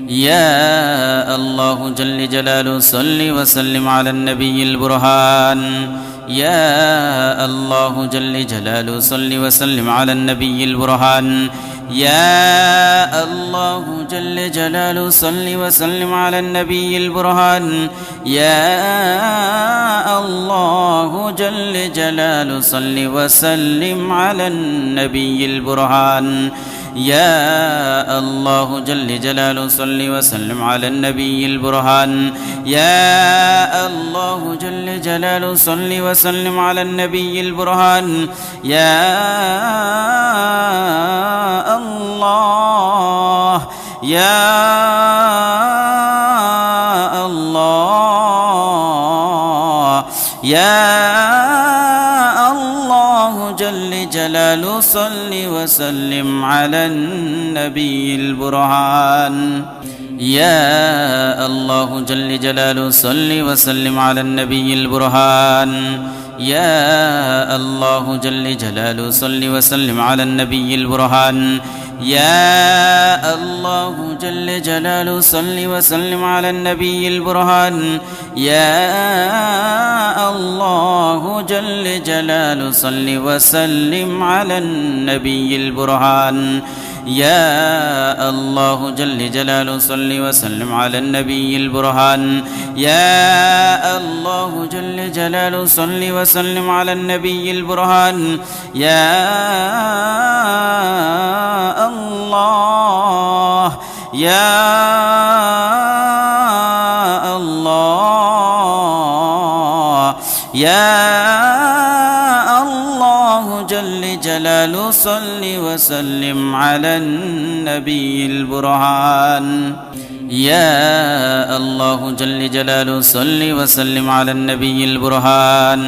يا الله جل جلاله صل وسلم على النبي البرهان يا الله جل جلاله صل وسلم على النبي البرهان يا الله جل جلاله صل وسلم على النبي البرهان يا الله جل جلاله صل وسلم على النبي البرهان يا الله جل جلاله صل وسلم على النبي البرهان يا الله جل جلاله صل وسلم على النبي البرهان يا الله يا الله يا الله جل جلاله صل وسلم على النبي البرهان يا الله جل جلاله صل وسلم على النبي البرهان يا الله جل جلاله صل وسلم على النبي البرهان يا الله جل جلاله صل وسلم على النبي البرهان يا الله جل جلاله صل وسلم على النبي البرهان يا الله جل جلاله صل وسلم على النبي البرهان يا الله جل جلاله صل وسلم على النبي البرهان يا الله يا الله يا الله جل جلاله صل وسلم على النبي البرهان يا الله جل جلاله صل وسلم على النبي البرهان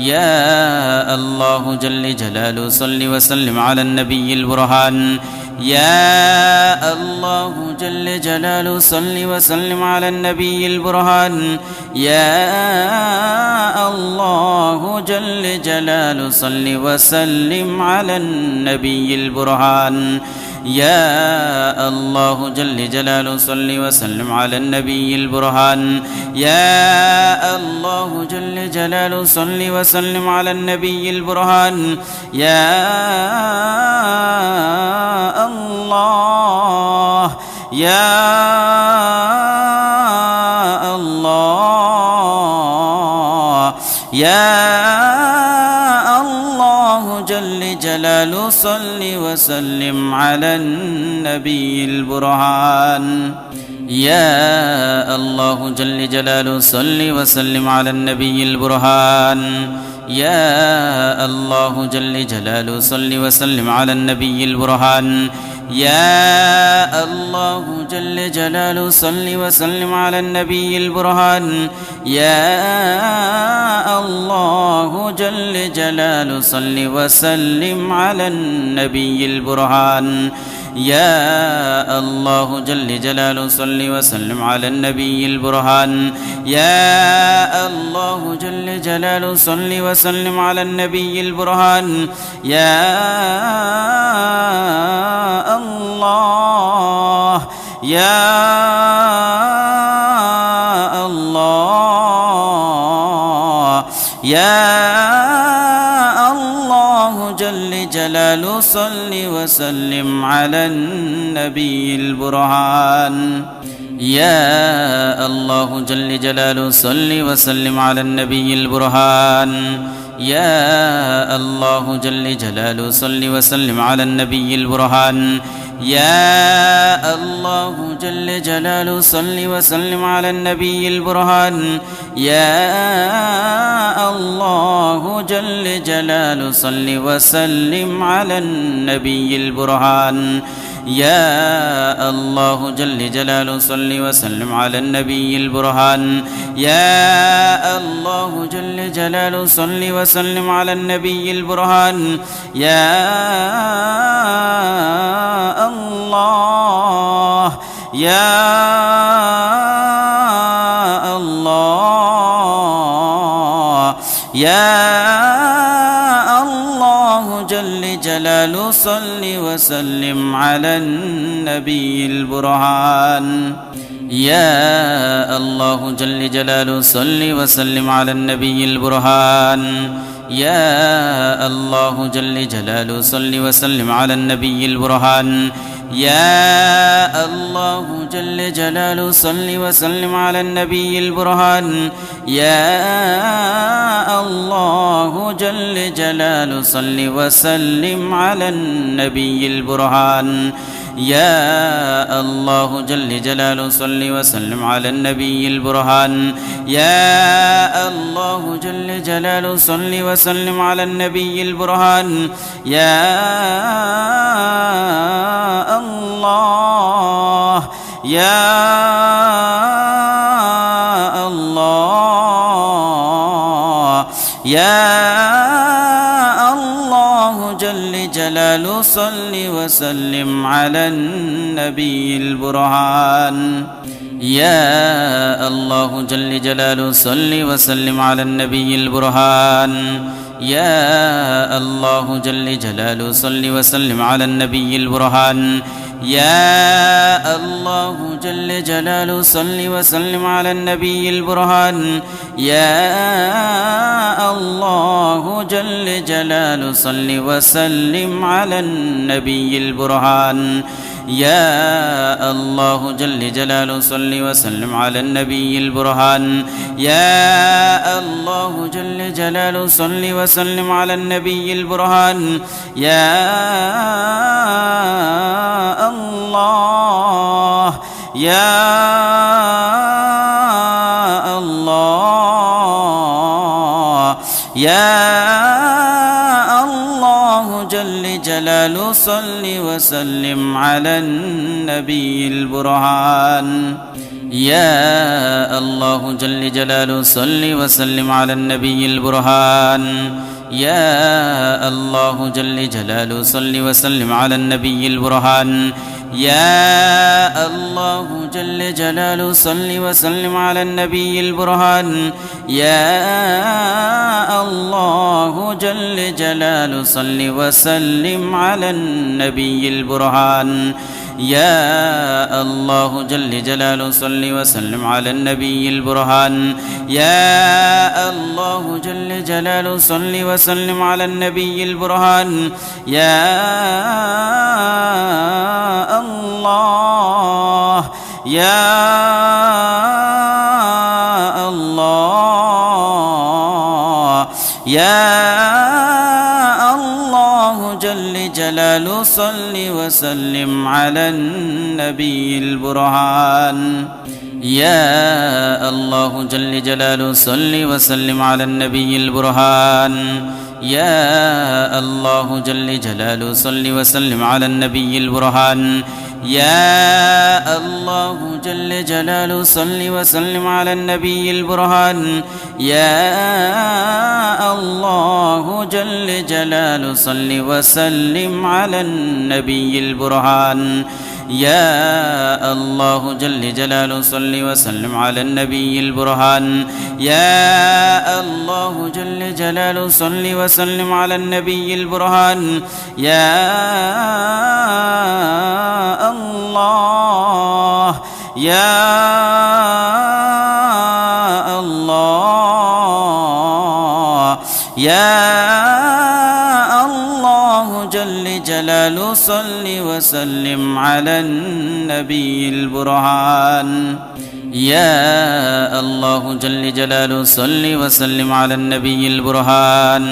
يا الله جل جلاله صل وسلم على النبي البرهان يا الله جل جلاله صل وسلم على النبي البرهان يا الله جل جلاله صل وسلم على النبي البرهان يا الله جل جلاله صل وسلم على النبي البرهان يا الله جل جلاله صل وسلم على النبي البرهان يا الله يا الله يا الله جل جلاله صل وسلم على النبي البرهان يا الله جل جلاله صل وسلم على النبي البرهان يا الله جل جلاله صل وسلم على النبي البرهان يا الله جل جلاله صل وسلم على النبي البرهان يا الله جل جلاله صل وسلم على النبي البرهان يا الله جل جلاله صل وسلم على النبي البرهان يا الله جل جلاله صل وسلم على النبي البرهان يا الله يا الله يا الله جل جلاله صل وسلم على النبي البرهان يا الله جل جلاله صل وسلم على النبي البرهان يا الله جل جلاله صل وسلم على النبي البرهان يا الله جل جلاله صل وسلم على النبي البرهان يا الله جل جلاله صل وسلم على النبي البرهان يا الله جل جلاله صل وسلم على النبي البرهان يا الله جل جلاله صل وسلم على النبي البرهان يا الله يا الله يا الله جل جلاله صل وسلم على النبي البرهان يا الله جل جلاله صل وسلم على النبي البرهان يا الله جل جلاله صل وسلم على النبي البرهان يا الله جل جلاله صل وسلم على النبي البرهان يا الله جل جلاله صل وسلم على النبي البرهان يا الله جل جلاله صل وسلم على النبي البرهان يا الله جل جلاله صل وسلم على النبي البرهان يا الله يا الله يا الله جل جلاله صل وسلم على النبي البرهان يا الله جل جلاله صل وسلم على النبي البرهان يا الله جل جلاله صل وسلم على النبي البرهان يا الله جل جلاله صل وسلم على النبي البرهان يا الله جل جلاله صل وسلم على النبي البرهان يا الله جل جلاله صل وسلم على النبي البرهان يا الله جل جلاله صل وسلم على النبي البرهان يا الله يا الله يا الله جل جلاله جلاله صل وسلم على النبي البرهان يا الله جل جلاله صل وسلم على النبي البرهان يا الله جل جلاله صل وسلم على النبي البرهان يا الله جل جلاله صل وسلم على النبي البرهان يا الله جل جلاله صل وسلم على النبي البرهان يا الله جل جلاله صل وسلم على النبي البرهان يا الله جل جلاله صل وسلم على النبي البرهان يا الله يا الله يا الله جل جلاله صل وسلم على النبي البرهان يا الله جل جلاله صل وسلم على النبي البرهان يا الله جل جلاله صل وسلم على النبي البرهان يا الله جل جلاله صل وسلم على النبي البرهان يا الله جل جلاله صل وسلم على النبي البرهان يا الله جل جلاله صل وسلم على النبي البرهان يا الله جل جلاله صل وسلم على النبي البرهان يا الله يا الله يا الله جل جلاله صل وسلم على النبي البرهان يا الله جل جلاله صل وسلم على النبي البرهان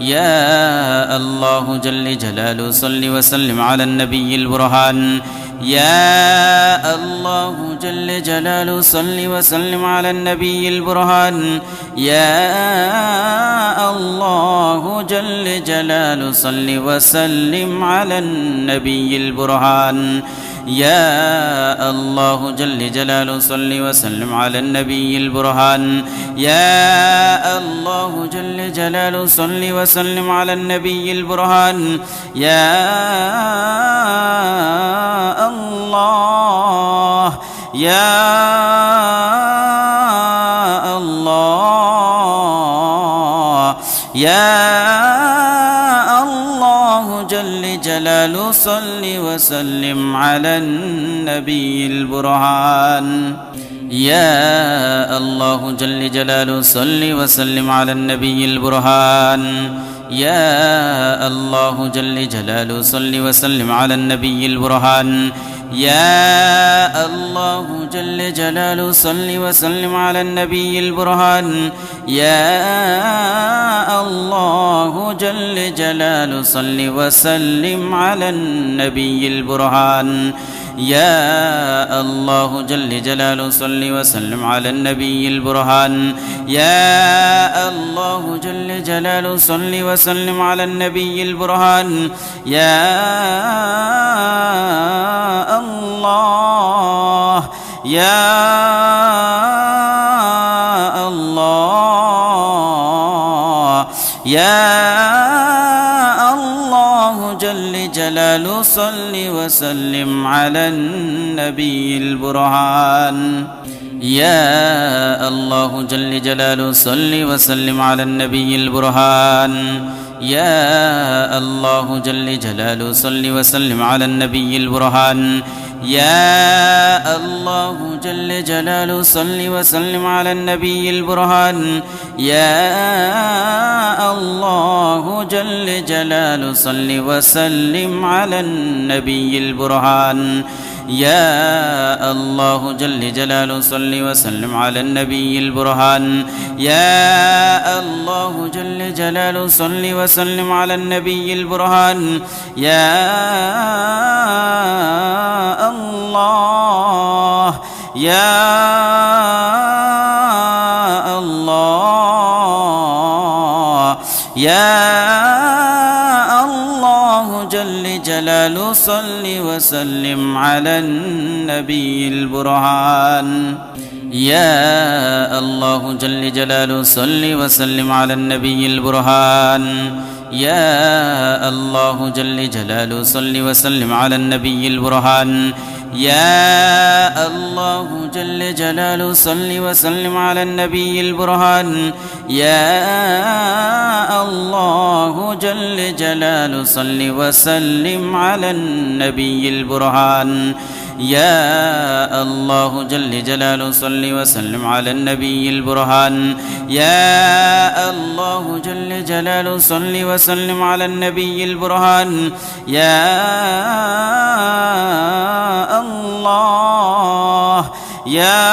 يا الله جل جلاله صل وسلم على النبي البرهان يا الله جل جلاله صل وسلم على النبي البرهان يا الله جل جلاله صل وسلم على النبي البرهان يا الله جل جلاله صل وسلم على النبي البرهان يا الله جل جلاله صل وسلم على النبي البرهان يا الله يا الله يا الله جل جلاله صل وسلم على النبي البرهان يا الله جل جلاله صل وسلم على النبي البرهان يا الله جل جلاله صل وسلم على النبي البرهان يا الله جل جلاله صل وسلم على النبي البرهان يا الله جل جلاله صل وسلم على النبي البرهان يا الله جل جلاله صل وسلم على النبي البرهان يا الله جل جلاله صل وسلم على النبي البرهان يا الله يا الله يا الله جل جلاله صل وسلم على النبي البرهان يا الله جل جلاله صل وسلم على النبي البرهان يا الله جل جلاله صل وسلم على النبي البرهان يا الله جل جلاله صل وسلم على النبي البرهان يا الله جل جلاله صل وسلم على النبي البرهان يا الله جل جلاله صل وسلم على النبي البرهان يا الله جل جلاله صل وسلم على النبي البرهان يا الله يا الله يا الله جل جلاله صل وسلم على النبي البرهان يا الله جل جلاله صل وسلم على النبي البرهان يا الله جل جلاله صل وسلم على النبي البرهان يا الله جل جلاله صل وسلم على النبي البرهان يا الله جل جلاله صل وسلم على النبي البرهان يا الله جل جلاله صل وسلم على النبي البرهان يا الله جل جلاله صل وسلم على النبي البرهان يا الله يا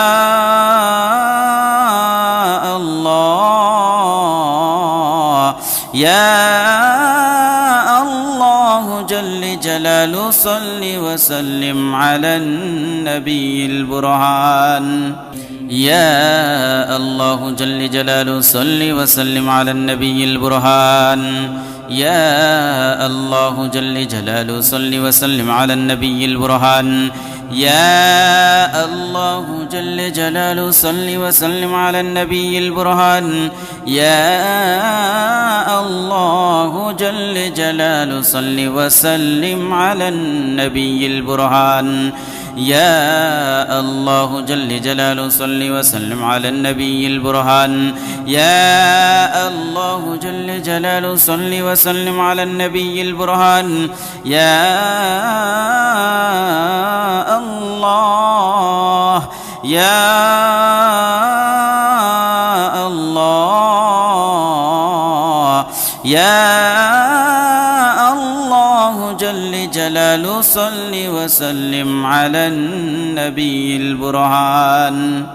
الله يا الله جل جلاله صل وسلم على النبي البرهان يا الله جل جلاله صل وسلم على النبي البرهان يا الله جل جلاله صل وسلم على النبي البرهان يا الله جل جلاله صل وسلم على النبي البرهان يا الله جل جلاله صل وسلم على النبي البرهان يا الله جل جلاله صل وسلم على النبي البرهان يا الله جل جلاله صل وسلم على النبي البرهان يا الله يا الله يا الله جل جلاله صل وسلم على النبي البرهان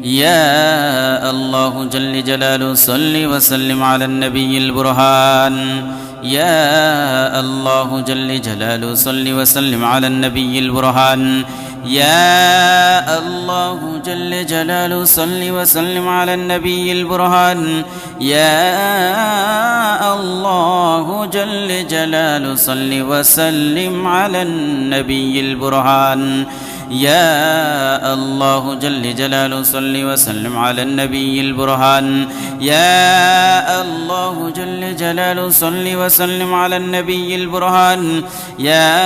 يا الله جل جلاله صل وسلم على النبي البرهان يا الله جل جلاله صل وسلم على النبي البرهان يا الله جل جلاله صل وسلم على النبي البرهان يا الله جل جلاله صل وسلم على النبي البرهان يا الله جل جلاله صل وسلم على النبي البرهان يا الله جل جلاله صل وسلم على النبي البرهان يا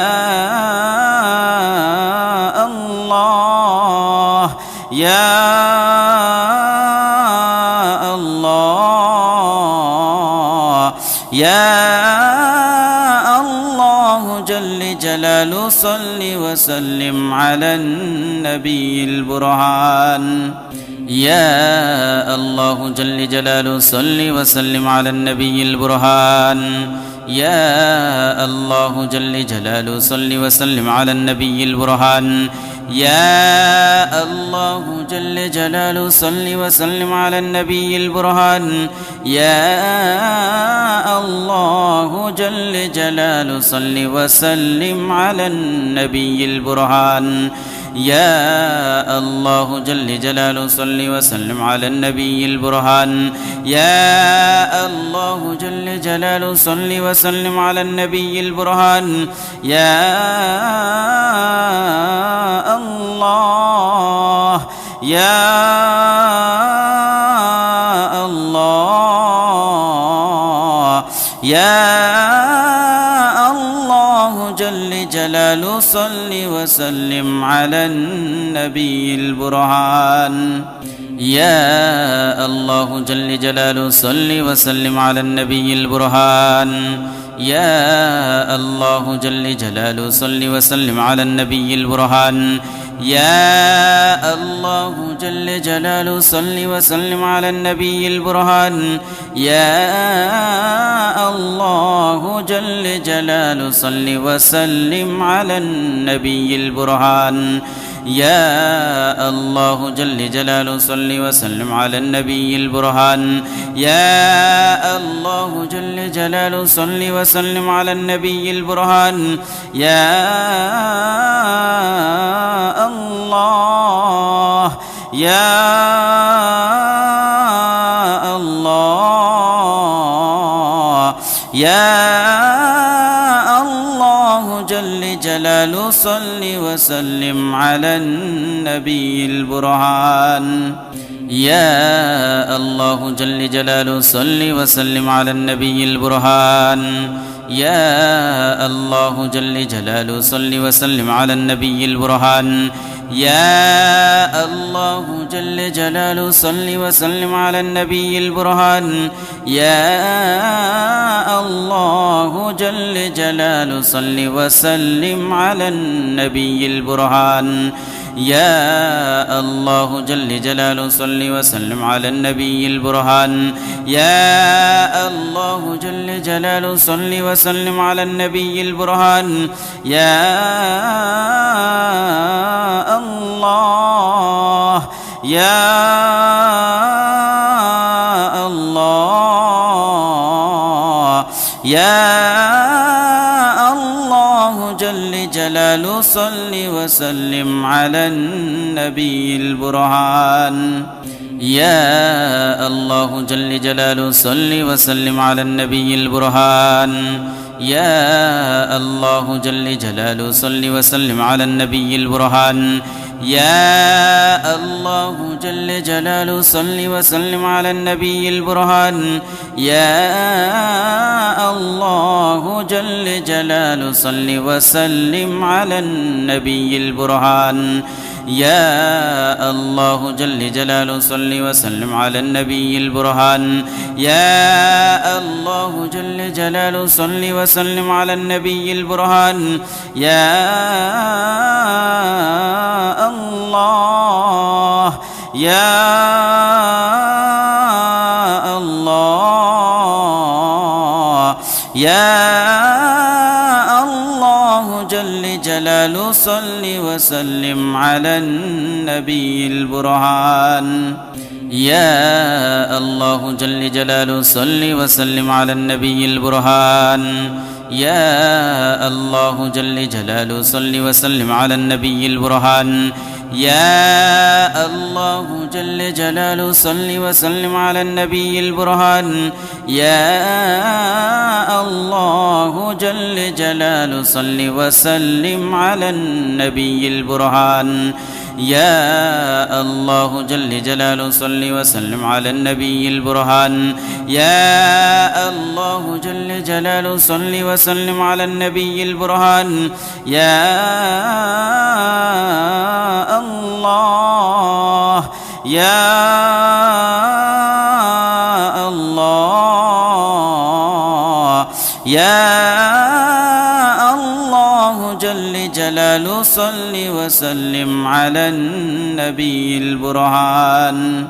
الله يا الله يا الله جل جلاله صل وسلم على النبي البرهان يا الله جل جلاله صل وسلم على النبي البرهان يا الله جل جلاله صل وسلم على النبي البرهان يا الله جل جلاله صل وسلم على النبي البرهان يا الله جل جلاله صل وسلم على النبي البرهان يا الله جل جلاله صل وسلم على النبي البرهان يا الله جل جلاله صل وسلم على النبي البرهان يا الله يا الله يا الله جل جلاله صل وسلم على النبي البرهان يا الله جل جلاله صل وسلم على النبي البرهان يا الله جل جلاله صل وسلم على النبي البرهان يا الله جل جلاله صل وسلم على النبي البرهان يا الله جل جلاله صل وسلم على النبي البرهان يا الله جل جلاله صل وسلم على النبي البرهان يا الله جل جلاله صل وسلم على النبي البرهان يا الله يا الله يا الله جل جلال صل وسلم على النبي البرهان يا الله جل جلاله صل وسلم على النبي البرهان يا الله جل جلاله صل وسلم على النبي البرهان يا الله جل جلاله صل وسلم على النبي البرهان يا الله جل جلاله صل وسلم على النبي البرهان يا الله جل جلاله صل وسلم على النبي البرهان يا الله جل جلاله صل وسلم على النبي البرهان يا الله يا الله يا الله جل جلاله صل وسلم على النبي البرهان يا الله جل جلاله صل وسلم على النبي البرهان يا الله جل جلاله صل وسلم على النبي البرهان يا الله جل جلاله صل وسلم على النبي البرهان يا الله جل جلاله صل وسلم على النبي البرهان يا الله جل جلاله صل وسلم على النبي البرهان يا الله جل جلاله صل وسلم على النبي البرهان يا الله يا الله يا الله جل جلاله صل وسلم على النبي البرهان يا الله جل جلاله صل وسلم على النبي البرهان يا الله جل جلاله صل وسلم على النبي البرهان يا الله جل جلاله صل وسلم على النبي البرهان يا الله جل جلاله صل وسلم على النبي البرهان يا الله جل جلاله صل وسلم على النبي البرهان يا الله جل جلاله صل وسلم على النبي البرهان يا الله يا الله يا الله جل جلاله صل وسلم على النبي البرهان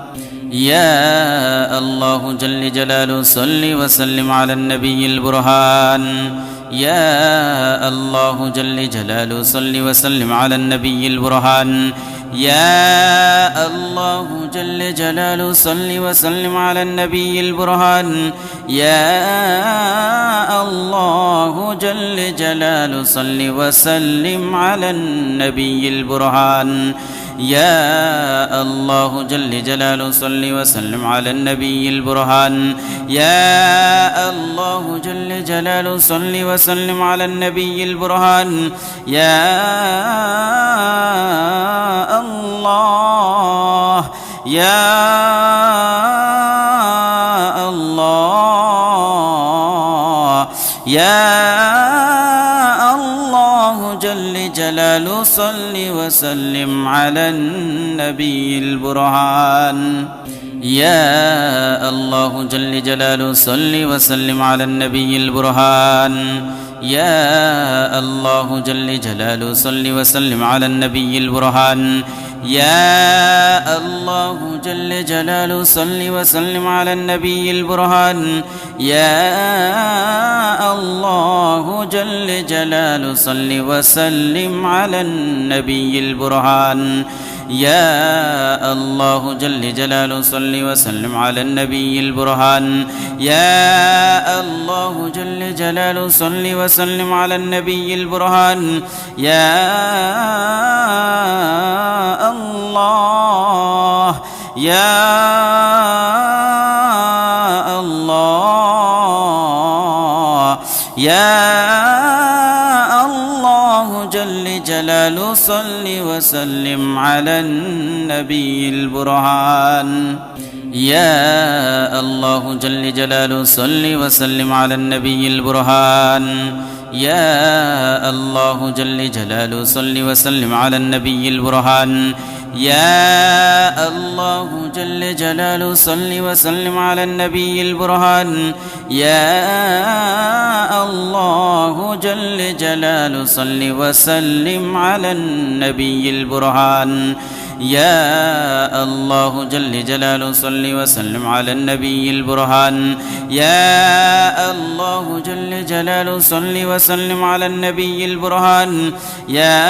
يا الله جل جلاله صل وسلم على النبي البرهان يا الله جل جلاله صل وسلم على النبي البرهان يا الله جل جلاله صل وسلم على النبي البرهان يا الله جل جلاله صل وسلم على النبي البرهان يا الله جل جلاله صل وسلم على النبي البرهان يا الله جل جلاله صل وسلم على النبي البرهان يا الله يا الله يا الله جل جلاله صل وسلم على النبي البرهان يا الله جل جلاله صل وسلم على النبي البرهان يا الله جل جلاله صل وسلم على النبي البرهان يا الله جل جلاله صل وسلم على النبي البرهان يا الله جل جلاله صل وسلم على النبي البرهان يا الله جل جلاله صل وسلم على النبي البرهان يا الله جل جلاله صل وسلم على النبي البرهان يا الله يا الله يا الله جلال صل وسلم على النبي البرهان يا الله جل جلاله صل وسلم على النبي البرهان يا الله جل جلاله صل وسلم على النبي البرهان يا الله جل جلاله صل وسلم على النبي البرهان يا الله جل جلاله صل وسلم على النبي البرهان يا الله جل جلاله صل وسلم على النبي البرهان يا الله جل جلاله صل وسلم على النبي البرهان يا